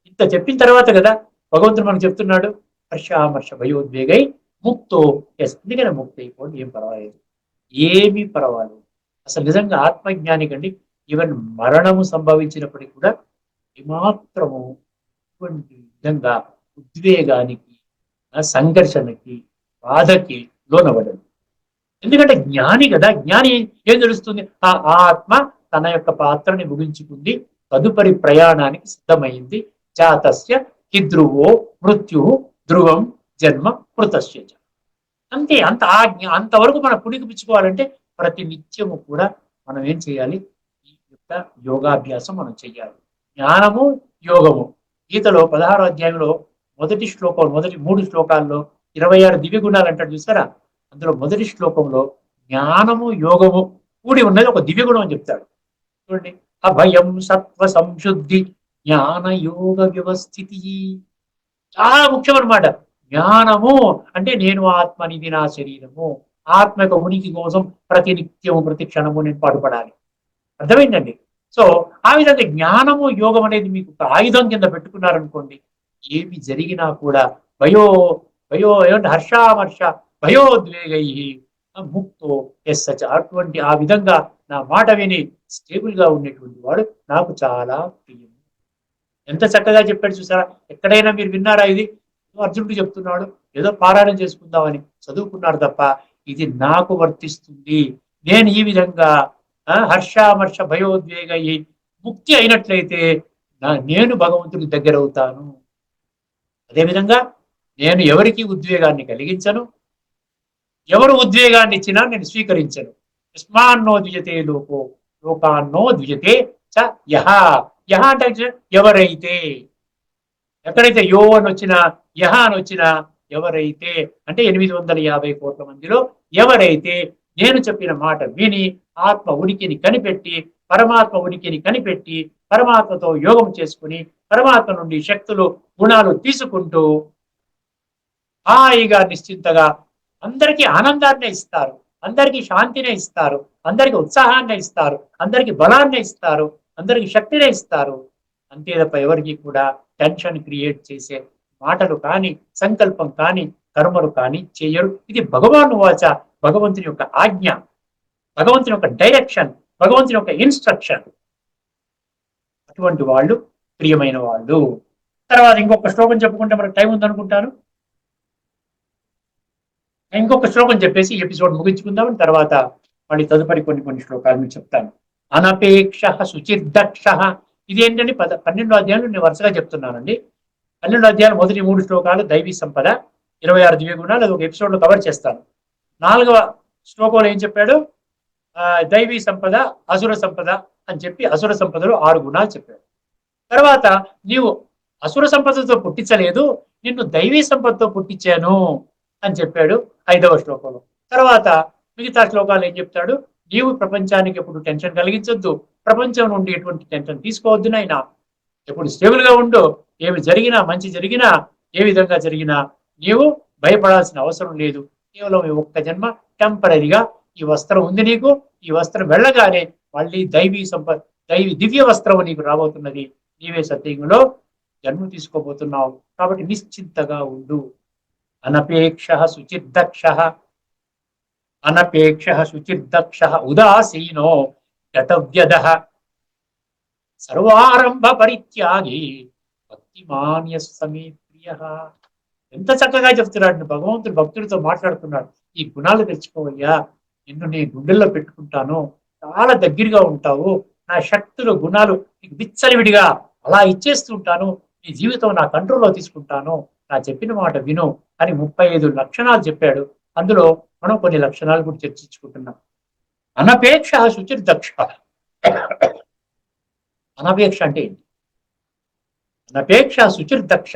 ఇంత చెప్పిన తర్వాత కదా భగవంతుడు మనకు చెప్తున్నాడు, హర్షామర్ష భయోద్వేగై ముక్తో ఎస్. ఎందుకని ముక్తి అయిపోండి, ఏం పర్వాలేదు, ఏమీ పర్వాలేదు. అసలు నిజంగా ఆత్మజ్ఞాని కండి ఈవెన్ మరణము సంభవించినప్పటికీ కూడా ఏమాత్రము ఇటువంటి విధంగా ఉద్వేగానికి, సంఘర్షణకి, బాధకి లోనవ్వడం. ఎందుకంటే జ్ఞాని కదా, జ్ఞాని ఏం తెలుస్తుంది, ఆ ఆత్మ తన యొక్క పాత్రని ముగించుకుంది, తదుపరి ప్రయాణానికి సిద్ధమైంది. జాతస్య హిధ్రువో మృత్యు ధ్రువం జన్మ మృతస్య చ. అంతే. అంతవరకు మనం పుణికిపుచ్చుకోవాలంటే ప్రతి నిత్యము కూడా మనం ఏం చేయాలి, ఈ యొక్క యోగాభ్యాసం మనం చెయ్యాలి. జ్ఞానము యోగము. గీతలో 16వ అధ్యాయంలో మొదటి 3 శ్లోకాల్లో 26 దివ్య గుణాలు అంటాడు చూసారా. అందులో మొదటి శ్లోకంలో జ్ఞానము యోగము కూడి ఉన్నది ఒక దివ్య గుణం అని చెప్తాడు. చూడండి, అభయం సత్వ సంశుద్ధి జ్ఞాన యోగ వ్యవస్థితి. చాలా ముఖ్యం అన్నమాట. జ్ఞానము అంటే నేను ఆత్మని, ఇది నా శరీరము, ఆత్మ యొక్క ఉనికి కోసం ప్రతి నిత్యము ప్రతి క్షణము నేను పాటుపడాలి. అర్థమైందండి. సో ఆ విధంగా జ్ఞానము యోగం అనేది మీకు ఒక ఆయుధం కింద పెట్టుకున్నారనుకోండి, ఏమి జరిగినా కూడా భయో భయో ఏమంటే హర్షామర్ష భయోద్వేగై ముక్తో ఎస్ సచ్. అటువంటి ఆ విధంగా నా మాట విని స్టేబుల్ గా ఉండేటువంటి వాడు నాకు చాలా ప్రియం. ఎంత చక్కగా చెప్పాడు చూసారా. ఎక్కడైనా మీరు విన్నారా ఇది? అర్జునుడు చెప్తున్నాడు, ఏదో పారాయణం చేసుకుందామని చదువుకున్నాడు తప్ప ఇది నాకు వర్తిస్తుంది, నేను ఈ విధంగా హర్షామర్ష భయోద్వేగ ముక్తి అయినట్లయితే నేను భగవంతుడి దగ్గర అవుతాను. అదేవిధంగా నేను ఎవరికి ఉద్వేగాన్ని కలిగించను, ఎవరు ఉద్వేగాన్ని ఇచ్చినా నేను స్వీకరించను. యస్మాన్నో ద్విజతే లోకో లోకాన్నో ద్విజతే చ యహ. యహ అంటే ఎవరైతే, ఎక్కడైతే యో అని వచ్చినా యహ అని వచ్చినా ఎవరైతే అంటే 850 కోట్ల మందిలో ఎవరైతే నేను చెప్పిన మాట విని ఆత్మ ఉనికిని కనిపెట్టి, పరమాత్మ ఉనికిని కనిపెట్టి, పరమాత్మతో యోగం చేసుకుని, పరమాత్మ నుండి శక్తులు గుణాలు తీసుకుంటూ హాయిగా నిశ్చింతగా అందరికీ ఆనందాన్నే ఇస్తారు, అందరికీ శాంతినే ఇస్తారు, అందరికీ ఉత్సాహాన్ని ఇస్తారు, అందరికీ బలాన్ని ఇస్తారు, అందరికీ శక్తినే ఇస్తారు. అంతే తప్ప ఎవరికి కూడా టెన్షన్ క్రియేట్ చేసే మాటలు కానీ, సంకల్పం కానీ, కర్మలు కానీ చేయరు. ఇది భగవాను వాచ, భగవంతుని యొక్క ఆజ్ఞ, భగవంతుని యొక్క డైరెక్షన్, భగవంతుని యొక్క ఇన్స్ట్రక్షన్. అటువంటి వాళ్ళు ప్రియమైన వాళ్ళు. తర్వాత ఇంకొక శ్లోకం చెప్పుకుంటే మనకు టైం ఉందనుకుంటాను. ఇంకొక శ్లోకం చెప్పేసి ఎపిసోడ్ ముగించుకుందాం. తర్వాత మళ్ళీ తదుపరి కొన్ని శ్లోకాలు మీకు చెప్తాను. అనపేక్ష శుచిర్దక్ష. ఇది ఏంటంటే 12వ అధ్యాయంలో నేను వరుసగా చెప్తున్నానండి. 12వ అధ్యాయం మొదటి 3 శ్లోకాలు దైవీ సంపద, 26 దివ్య గుణాలు, అది ఒక ఎపిసోడ్ లో కవర్ చేస్తాను. 4వ శ్లోకంలో ఏం చెప్పాడు, దైవీ సంపద అసుర సంపద అని చెప్పి అసుర సంపదలో 6 గుణాలు చెప్పాడు. తర్వాత నీవు అసుర సంపదతో పుట్టించలేదు, నిన్ను దైవీ సంపదతో పుట్టించాను అని చెప్పాడు 5వ శ్లోకంలో. తర్వాత మిగతా శ్లోకాలు ఏం చెప్తాడు, నీవు ప్రపంచానికి ఎప్పుడు టెన్షన్ కలిగించొద్దు, ప్రపంచం నుండి ఎటువంటి టెన్షన్ తీసుకోవద్దు నాయనా, ఎప్పుడు స్టేబుల్ గా ఉండు, ఏమి జరిగినా మంచి జరిగినా ఏ విధంగా జరిగినా నీవు భయపడాల్సిన అవసరం లేదు. కేవలం ఈ ఒక్క జన్మ టెంపరీగా ఈ వస్త్రం ఉంది నీకు, ఈ వస్త్రం వెళ్ళగానే మళ్ళీ దైవీ దివ్య వస్త్రం నీకు రాబోతున్నది, నీవే సత్యంలో జన్మ తీసుకోబోతున్నావు, కాబట్టి నిశ్చింతగా ఉండు. అనపేక్ష శుచిర్దక్ష, అనపేక్ష శుచిర్దక్ష ఉదాసీనో గతవ్యద సర్వారంభ పరిత్యాగి భక్తిమాన్య సమే ప్రియ. ఎంత చక్కగా చెప్తున్నాడు భగవంతుడు, భక్తుడితో మాట్లాడుతున్నాడు. ఈ గుణాలు తెచ్చుకోవయ్యా, నిన్ను నీ గుండెల్లో పెట్టుకుంటాను, చాలా దగ్గరగా ఉంటావు, నా శక్తులు గుణాలు నీకు విచ్చలవిడిగా అలా ఇచ్చేస్తుంటాను, నీ జీవితం నా కంట్రోల్లో తీసుకుంటాను, నా చెప్పిన మాట విను అని 35 లక్షణాలు చెప్పాడు. అందులో మనం కొన్ని లక్షణాలు కూడా చర్చించుకుంటున్నాం. అనపేక్ష శుచిర్దక్ష. అనపేక్ష అంటే ఏంటి? అనపేక్ష శుచిర్దక్ష,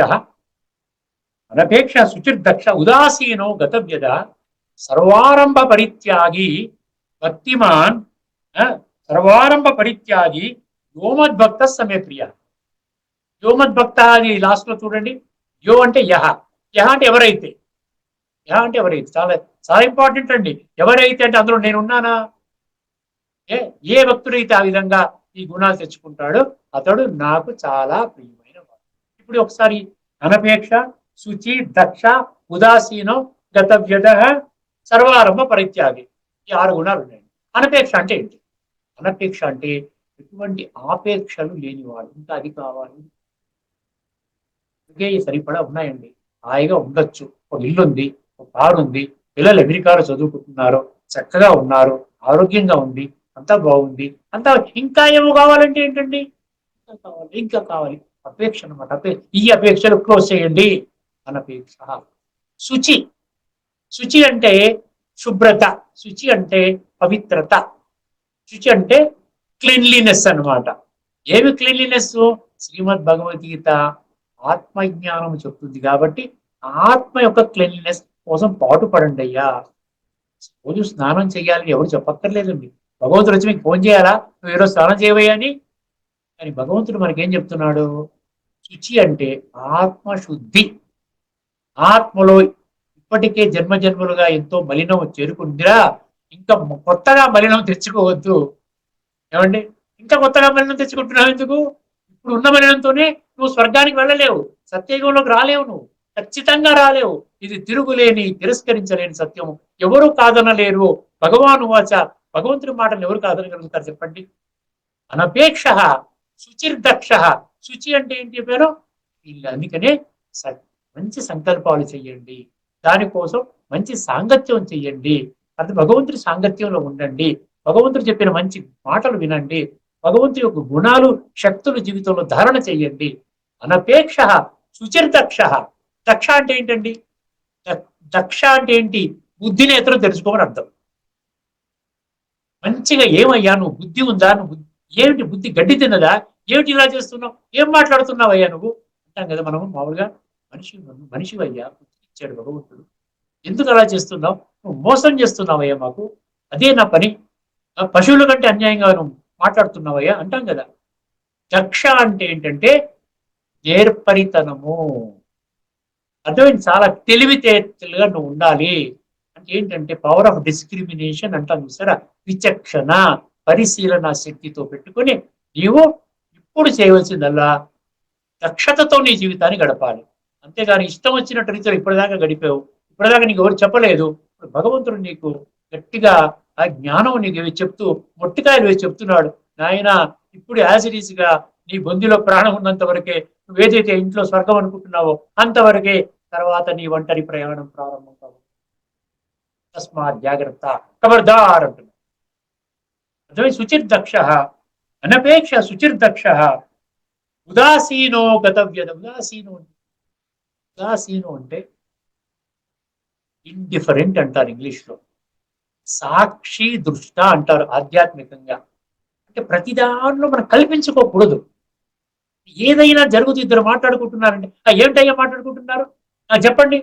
అనపేక్ష శుచిర్దక్ష ఉదాసీనో గతవ్యద సర్వారంభ పరిత్యాగి భక్తిమాన్, సర్వారంభ పరిత్యాగి యోమద్భక్త సమే ప్రియ. యోమద్భక్త అని లాస్ట్ లో చూడండి. యో అంటే యహ, యహ అంటే ఎవరైతే, యహ అంటే ఎవరైతే చాలా చాలా ఇంపార్టెంట్ అండి. ఎవరైతే అంటే అందులో నేనున్నానా? ఏ భక్తుడైతే ఆ విధంగా ఈ గుణాలు తెచ్చుకుంటాడో అతడు నాకు చాలా ప్రియమైన వాడు. ఇప్పుడు ఒకసారి అనపేక్ష, శుచి, దక్ష, ఉదాసీనం, గతవ్యద, సర్వారంభ పరిత్యాగి, ఈ 6 గుణాలు ఉన్నాయి. అనపేక్ష అంటే ఏంటి? అనపేక్ష అంటే ఎటువంటి ఆపేక్షలు లేనివాడు. ఇంకా అది కావాలి, ఇంకే సరిపడా ఉన్నాయండి, హాయిగా ఉండొచ్చు, ఒక ఇల్లు ఉంది, ఒక కారు ఉంది, పిల్లలు అమెరికాలో చదువుకుంటున్నారు, చక్కగా ఉన్నారు, ఆరోగ్యంగా ఉంది, అంతా బాగుంది, అంతా ఇంకా ఏమో కావాలంటే ఏంటండి? ఇంకా కావాలి, ఇంకా కావాలి, అపేక్ష అనమాట. ఈ అపేక్షలు క్లోజ్ చేయండి. అనపేక్ష. శుచి. శుచి అంటే శుభ్రత, శుచి అంటే పవిత్రత, శుచి అంటే క్లీన్లీనెస్ అన్నమాట. ఏమి క్లీన్లీనెస్? శ్రీమద్ భగవద్గీత ఆత్మజ్ఞానం చెప్తుంది కాబట్టి ఆత్మ యొక్క క్లీన్లీనెస్ కోసం పాటుపడండి అయ్యా. రోజు స్నానం చేయాలని ఎవరు చెప్పక్కర్లేదండి. భగవంతుడు వచ్చి మీకు ఫోన్ చేయాలా, నువ్వు ఈరోజు స్నానం చేయవయ్యా అని? కానీ భగవంతుడు మనకేం చెప్తున్నాడు? శుచి అంటే ఆత్మశుద్ధి. ఆత్మలో ఇప్పటికే జన్మ జన్మలుగా ఎంతో మలినం చేరుకుందిరా, ఇంకా కొత్తగా మలినం తెచ్చుకోవద్దు. ఏమండి? ఇంకా కొత్తగా మలినం తెచ్చుకుంటున్నావు ఎందుకు? ఇప్పుడు ఉన్న మలినంతోనే నువ్వు స్వర్గానికి వెళ్ళలేవు, సత్యయుగంలోకి రాలేవు, నువ్వు ఖచ్చితంగా రాలేవు. ఇది తిరుగులేని, తిరస్కరించలేని సత్యం. ఎవరు కాదనలేరు. భగవాను వాచ, భగవంతుడి మాటలు ఎవరు కాదనగలుగుతారు చెప్పండి? అనపేక్ష శుచిర్దక్ష. శుచి అంటే ఏంటి పేరు? అందుకనే మంచి సంకల్పాలు చెయ్యండి, దానికోసం మంచి సాంగత్యం చెయ్యండి, అది భగవంతుడి సాంగత్యంలో ఉండండి, భగవంతుడు చెప్పిన మంచి మాటలు వినండి, భగవంతుడి యొక్క గుణాలు, శక్తులు జీవితంలో ధారణ చెయ్యండి. అనపేక్ష శుచిర్దక్ష. దక్ష అంటే ఏంటండి? దక్ష అంటే ఏంటి? బుద్ధి నేత్రం తెలుసుకోమని అర్థం. మంచిగా ఏమయ్యా నువ్వు బుద్ధి ఉందా? నువ్వు ఏమిటి బుద్ధి గడ్డి తిన్నదా? ఏమిటి ఇలా చేస్తున్నావు? ఏం మాట్లాడుతున్నావయ్యా నువ్వు అంటాం కదా మనము మామూలుగా. మనిషివయ్యా, బుద్ధి ఇచ్చాడు భగవంతుడు, ఎందుకు అలా చేస్తున్నావు? నువ్వు మోసం చేస్తున్నావయ్యా మాకు, అదే నా పని, పశువుల కంటే అన్యాయంగా నువ్వు మాట్లాడుతున్నావయ్యా అంటాం కదా. దక్ష అంటే ఏంటంటే నేర్పరితనము. అర్థమైంది? చాలా తెలివితేటలుగా నువ్వు ఉండాలి. అంటే ఏంటంటే పవర్ ఆఫ్ డిస్క్రిమినేషన్ అంటాం చూసారా, విచక్షణ, పరిశీలన శక్తితో పెట్టుకుని నీవు ఇప్పుడు చేయవలసిందల్లా దక్షతతో నీ జీవితాన్ని గడపాలి. అంతేగాని ఇష్టం వచ్చినట్టు రీతిలో ఇప్పటిదాకా గడిపావు, ఇప్పటిదాకా నీకు ఎవరు చెప్పలేదు, ఇప్పుడు భగవంతుడు నీకు గట్టిగా ఆ జ్ఞానం నీకు చెప్తూ మొట్టికాయలు వేసి చెప్తున్నాడు, నాయన ఇప్పుడు యాజ్ ఇట్ ఈజ్ గా నీ బొందిలో ప్రాణం ఉన్నంత వరకే, నువ్వేదైతే ఇంట్లో స్వర్గం అనుకుంటున్నావో అంతవరకే, తర్వాత నీ ఒంటరి ప్రయాణం ప్రారంభం కావు. తస్మాత్ జాగ్రత్త, ఖబర్దార్ అంటున్నాడు. అదే శుచిర్దక్ష. అనపేక్ష శుచిర్దక్ష. ఉదాసీనో గతవ్యద. ఉదాసీనో అంటే ఇండిఫరెంట్ అంటారు ఇంగ్లీష్లో. సాక్షి దృష్ట అంటారు ఆధ్యాత్మికంగా. అంటే ప్రతి దాంట్లో మనం కల్పించుకోకూడదు. ఏదైనా జరుగుతూ ఇద్దరు మాట్లాడుకుంటున్నారంటే ఏమిటయ్యా మాట్లాడుకుంటున్నారు చెప్పండి.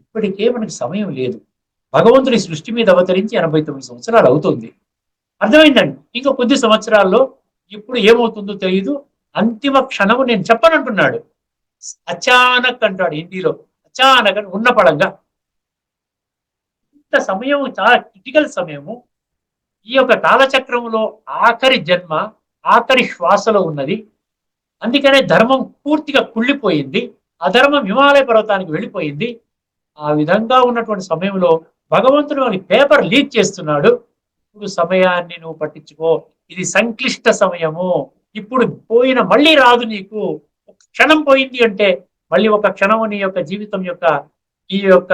ఇప్పటికే మనకి సమయం లేదు. భగవంతుడి సృష్టి మీద అవతరించి 89 సంవత్సరాలు అవుతుంది. అర్థమైందండి? ఇంకా కొద్ది సంవత్సరాల్లో ఇప్పుడు ఏమవుతుందో తెలియదు. అంతిమ క్షణము నేను చెప్పనంటున్నాడు. అచానక్ అంటాడు హిందీలో. అచానక్ ఉన్న పడంగా. ఇంత సమయం చాలా క్రిటికల్ సమయము. ఈ యొక్క కాలచక్రంలో ఆఖరి జన్మ, ఆఖరి శ్వాసలో ఉన్నది. అందుకనే ధర్మం పూర్తిగా కుళ్ళిపోయింది. అధర్మం హిమాలయ పర్వతానికి వెళ్ళిపోయింది. ఆ విధంగా ఉన్నటువంటి సమయంలో భగవంతుడు అని పేపర్ లీక్ చేస్తున్నాడు. ఇప్పుడు సమయాన్ని నువ్వు పట్టించుకో, ఇది సంక్లిష్ట సమయము. ఇప్పుడు పోయిన మళ్ళీ రాదు నీకు. ఒక క్షణం పోయింది అంటే మళ్ళీ ఒక క్షణము నీ యొక్క జీవితం యొక్క ఈ యొక్క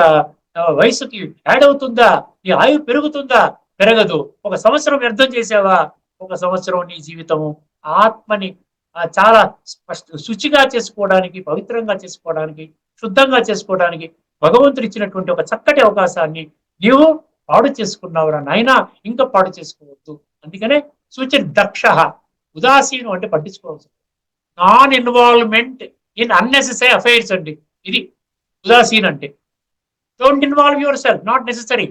వయసుకి యాడ్ అవుతుందా? నీ ఆయువు పెరుగుతుందా? పెరగదు. ఒక సంవత్సరం వ్యర్థం చేసావా? ఒక సంవత్సరం నీ జీవితము ఆత్మని చాలా శుచిగా చేసుకోవడానికి, పవిత్రంగా చేసుకోవడానికి, శుద్ధంగా చేసుకోవడానికి భగవంతుడు ఇచ్చినటువంటి ఒక చక్కటి అవకాశాన్ని నీవు పాడు చేసుకున్నావురా నాయనా, ఇంకా పాడు చేసుకోవద్దు. అందుకనే శుచిర్దక్ష. ఉదాసీనం అంటే పట్టించుకోవచ్చు. Non involvement in unnecessary affairs అండి. ఇది ఉదాసీన్ అంటే. Don't involve yourself, not necessary.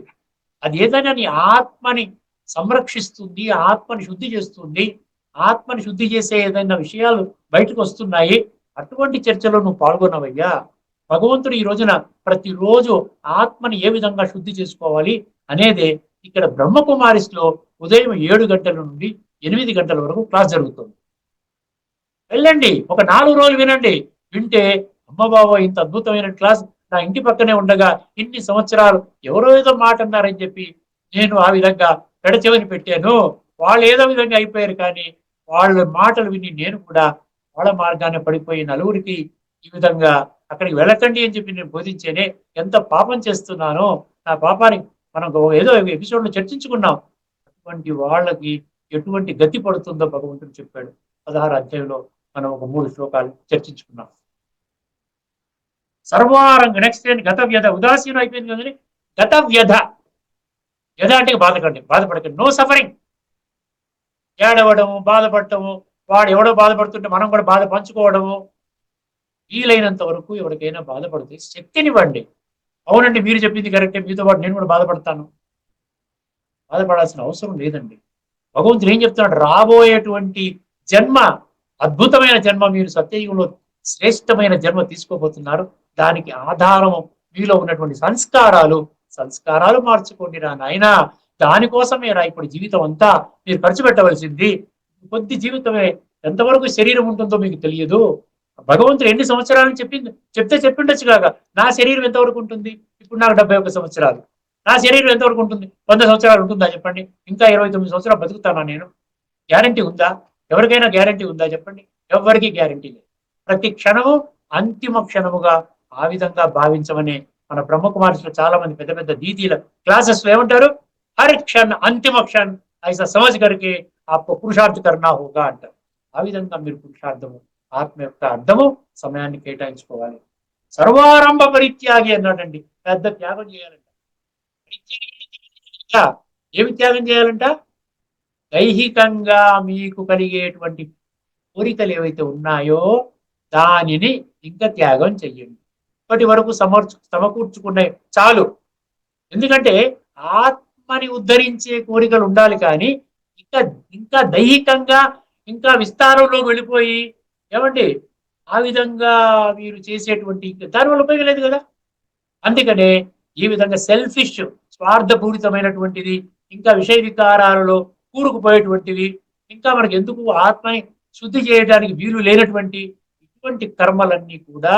అది ఏదైనా నీ ఆత్మని సంరక్షిస్తుంది, ఆత్మని శుద్ధి చేస్తుంది. ఆత్మని శుద్ధి చేసే ఏదైనా విషయాలు బయటకు వస్తున్నాయి, అటువంటి చర్చలో నువ్వు పాల్గొనవయ్యా. భగవంతుడు ఈ రోజున ప్రతిరోజు ఆత్మని ఏ విధంగా శుద్ధి చేసుకోవాలి అనేదే ఇక్కడ బ్రహ్మకుమారిస్లో ఉదయం 7 గంటల నుండి 8 గంటల వరకు క్లాస్ జరుగుతుంది. వెళ్ళండి, ఒక 4 రోజులు వినండి. వింటే అమ్మ బాబా ఇంత అద్భుతమైన క్లాస్ నా ఇంటి పక్కనే ఉండగా ఇన్ని సంవత్సరాలు ఎవరో ఏదో మాట అన్నారని చెప్పి నేను ఆ విధంగా పెడచెవిని పెట్టాను. వాళ్ళు ఏదో విధంగా అయిపోయారు, కానీ వాళ్ళ మాటలు విని నేను కూడా వాళ్ళ మార్గాన్ని పడిపోయి నలుగురికి ఈ విధంగా అక్కడికి వెళ్ళకండి అని చెప్పి నేను బోధించేనే ఎంత పాపం చేస్తున్నానో, నా పాపానికి మనం ఏదో ఎపిసోడ్ లో చర్చించుకున్నాం. అటువంటి వాళ్ళకి ఎటువంటి గతి పడుతుందో భగవంతుడు చెప్పాడు. 16 అధ్యాయంలో మనం ఒక 3 శ్లోకాలు చర్చించుకున్నాం. సర్వారంగ నెక్స్ట్ గత వ్యధ, ఉదాసీనం అయిపోయింది కదండి. గత వ్యధ, వ్యధ అంటే బాధపడకండి, నో సఫరింగ్. ఏడవడము, బాధపడటము, వాడు ఎవడో బాధపడుతుంటే మనం కూడా బాధ పంచుకోవడము, వీలైనంత వరకు ఎవరికైనా బాధపడితే శక్తినివ్వండి. అవునండి, మీరు చెప్పింది కరెక్టే, మీతో పాటు నేను కూడా బాధపడతాను. బాధపడాల్సిన అవసరం లేదండి. భగవంతుడు ఏం చెప్తున్నాడు, రాబోయేటువంటి జన్మ అద్భుతమైన జన్మ, మీరు సత్యయుగంలో శ్రేష్టమైన జన్మ తీసుకోబోతున్నారు. దానికి ఆధారం మీలో ఉన్నటువంటి సంస్కారాలు మార్చుకోండి రా నాయన. దానికోసమే రా ఇప్పుడు జీవితం అంతా మీరు ఖర్చు పెట్టవలసింది. కొద్ది జీవితమే, ఎంతవరకు శరీరం ఉంటుందో మీకు తెలియదు. భగవంతుడు ఎన్ని సంవత్సరాలని చెప్తే చెప్పిండొచ్చు కాక, నా శరీరం ఎంతవరకు ఉంటుంది? ఇప్పుడు నాకు 71 సంవత్సరాలు. నా శరీరం ఎంతవరకు ఉంటుంది? 100 సంవత్సరాలు ఉంటుందా చెప్పండి? ఇంకా 29 సంవత్సరాలు బతుకుతానా నేను? గ్యారంటీ ఉందా? ఎవరికైనా గ్యారంటీ ఉందా చెప్పండి? ఎవరికి గ్యారంటీ లేదు. ప్రతి క్షణము అంతిమ క్షణముగా ఆ విధంగా భావించమని మన బ్రహ్మకుమారిలో చాలా మంది పెద్ద పెద్ద దీదీల క్లాసెస్ లో ఏమంటారు, హర్ క్షణ్ అంతిమ క్షణ్ ఐసా సమజ్ కరికే ఆప్కో పురుషార్థ కర్నా హోగా అంటారు. ఆ విధంగా మీరు పురుషార్థము, ఆత్మ యొక్క అర్థము సమయాన్ని కేటాయించుకోవాలి. సర్వారంభ పరిత్యాగి అన్నాడండి. పెద్ద త్యాగం చేయాలంట. ఏమి త్యాగం చేయాలంట? దైహికంగా మీకు కలిగేటువంటి కోరికలు ఏవైతే ఉన్నాయో దానిని ఇంకా త్యాగం చెయ్యండి. ఇప్పటి వరకు సమకూర్చుకునే చాలు. ఎందుకంటే ఆత్మని ఉద్ధరించే కోరికలు ఉండాలి, కానీ ఇంకా ఇంకా దైహికంగా ఇంకా విస్తారంలో వెళ్ళిపోయి ఏమండి ఆ విధంగా మీరు చేసేటువంటి దానివల్ల ఉపయోగం లేదు కదా. అందుకనే ఈ విధంగా సెల్ఫిష్, స్వార్థపూరితమైనటువంటిది, ఇంకా విషయ వికారాలలో కూరుకుపోయేటువంటివి, ఇంకా మనకి ఎందుకు ఆత్మని శుద్ధి చేయడానికి వీలు లేనటువంటి ఇటువంటి కర్మలన్నీ కూడా,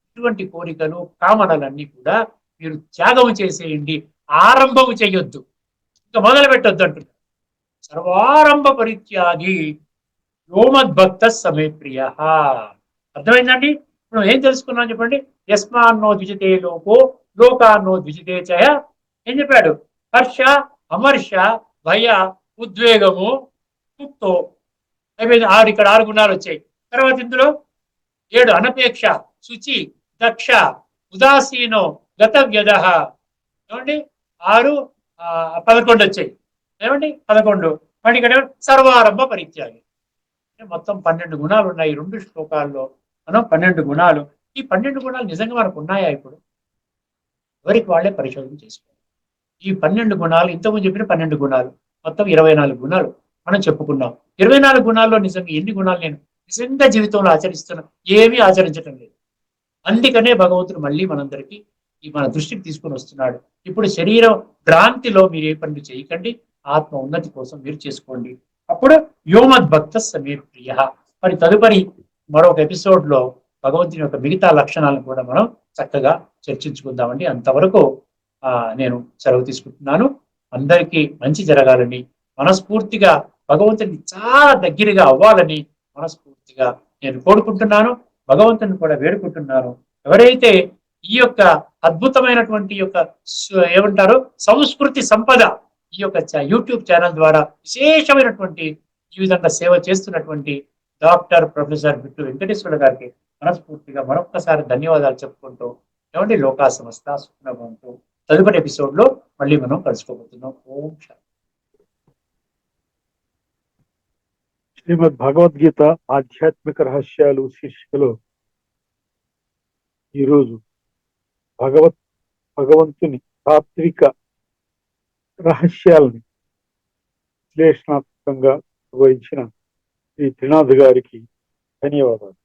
ఇటువంటి కోరికలు, కామనలన్నీ కూడా మీరు త్యాగం చేసేయండి. ఆరంభము చేయొద్దు, ఇంకా మొదలు పెట్టొద్దు అంటున్నారు. సర్వారంభ పరిత్యాగి యోమద్భక్త సమే ప్రియ. అర్థమైందండి? ఇప్పుడు ఏం తెలుసుకున్నాం చెప్పండి. యస్మాన్నో ద్విజతే లోకో లోకాన్నో ద్విజతే చయ. ఏం చెప్పాడు? హర్ష, అమర్ష, భయ, ఉద్వేగము, ముక్తో అయిపోయింది. ఇక్కడ 6 గుణాలు వచ్చాయి. తర్వాత ఇందులో 7 అనపేక్ష, శుచి, దక్ష, ఉదాసీనో, గత వ్యధ. ఏమండి 6 11 వచ్చాయి. ఏమండి 11. మరి ఇక్కడ సర్వారంభ పరిత్యాగి. మొత్తం 12 గుణాలు ఉన్నాయి 2 శ్లోకాల్లో. మనం 12 గుణాలు. ఈ 12 గుణాలు నిజంగా మనకు ఉన్నాయా? ఇప్పుడు ఎవరికి వాళ్ళే పరిశోధన చేసుకోవాలి. ఈ 12 గుణాలు, ఇంతకుముందు చెప్పిన 12 గుణాలు, మొత్తం 24 గుణాలు మనం చెప్పుకున్నాం. 24 గుణాల్లో నిజంగా ఎన్ని గుణాలు నేను నిజంగా జీవితంలో ఆచరిస్తున్నా? ఏమీ ఆచరించటం లేదు. అందుకనే భగవంతుడు మళ్ళీ మనందరికీ మన దృష్టికి తీసుకొని వస్తున్నాడు. ఇప్పుడు శరీరం భ్రాంతిలో మీరు ఏ పనులు చేయకండి, ఆత్మ ఉన్నతి కోసం మీరు చేసుకోండి. అప్పుడు యోమద్భక్త సమే ప్రియ. మరి తదుపరి మరొక ఎపిసోడ్ లో భగవంతుని యొక్క మిగతా లక్షణాలను కూడా మనం చక్కగా చర్చించుకుందామండి. అంతవరకు నేను సెలవు తీసుకుంటున్నాను. అందరికీ మంచి జరగాలని మనస్ఫూర్తిగా, భగవంతుని చాలా దగ్గరగా అవ్వాలని మనస్ఫూర్తిగా నేను కోరుకుంటున్నాను. భగవంతుని కూడా వేడుకుంటున్నాను. ఎవరైతే ఈ యొక్క అద్భుతమైనటువంటి యొక్క ఏమంటారు సంస్కృతి సంపద ఈ యొక్క యూట్యూబ్ ఛానల్ ద్వారా విశేషమైనటువంటి ఈ విధంగా సేవ చేస్తున్నటువంటి డాక్టర్ ప్రొఫెసర్ బిట్టు వెంకటేశ్వర గారికి మనస్ఫూర్తిగా మరొక్కసారి ధన్యవాదాలు చెప్పుకుంటూ, ఏమండి లోకా సంస్థ సుఖనభవంతు. తదుపరి ఎపిసోడ్ లో మళ్ళీ మనం కలుసుకోబోతున్నాం. ఓం శాంతి. శ్రీమద్ భగవద్గీత ఆధ్యాత్మిక రహస్యాలు శీర్షికలో ఈరోజు భగవంతుని తాత్విక రహస్యాలని విశ్లేషణాత్మకంగా వివరించిన శ్రీ త్రినాథ్ గారికి ధన్యవాదాలు.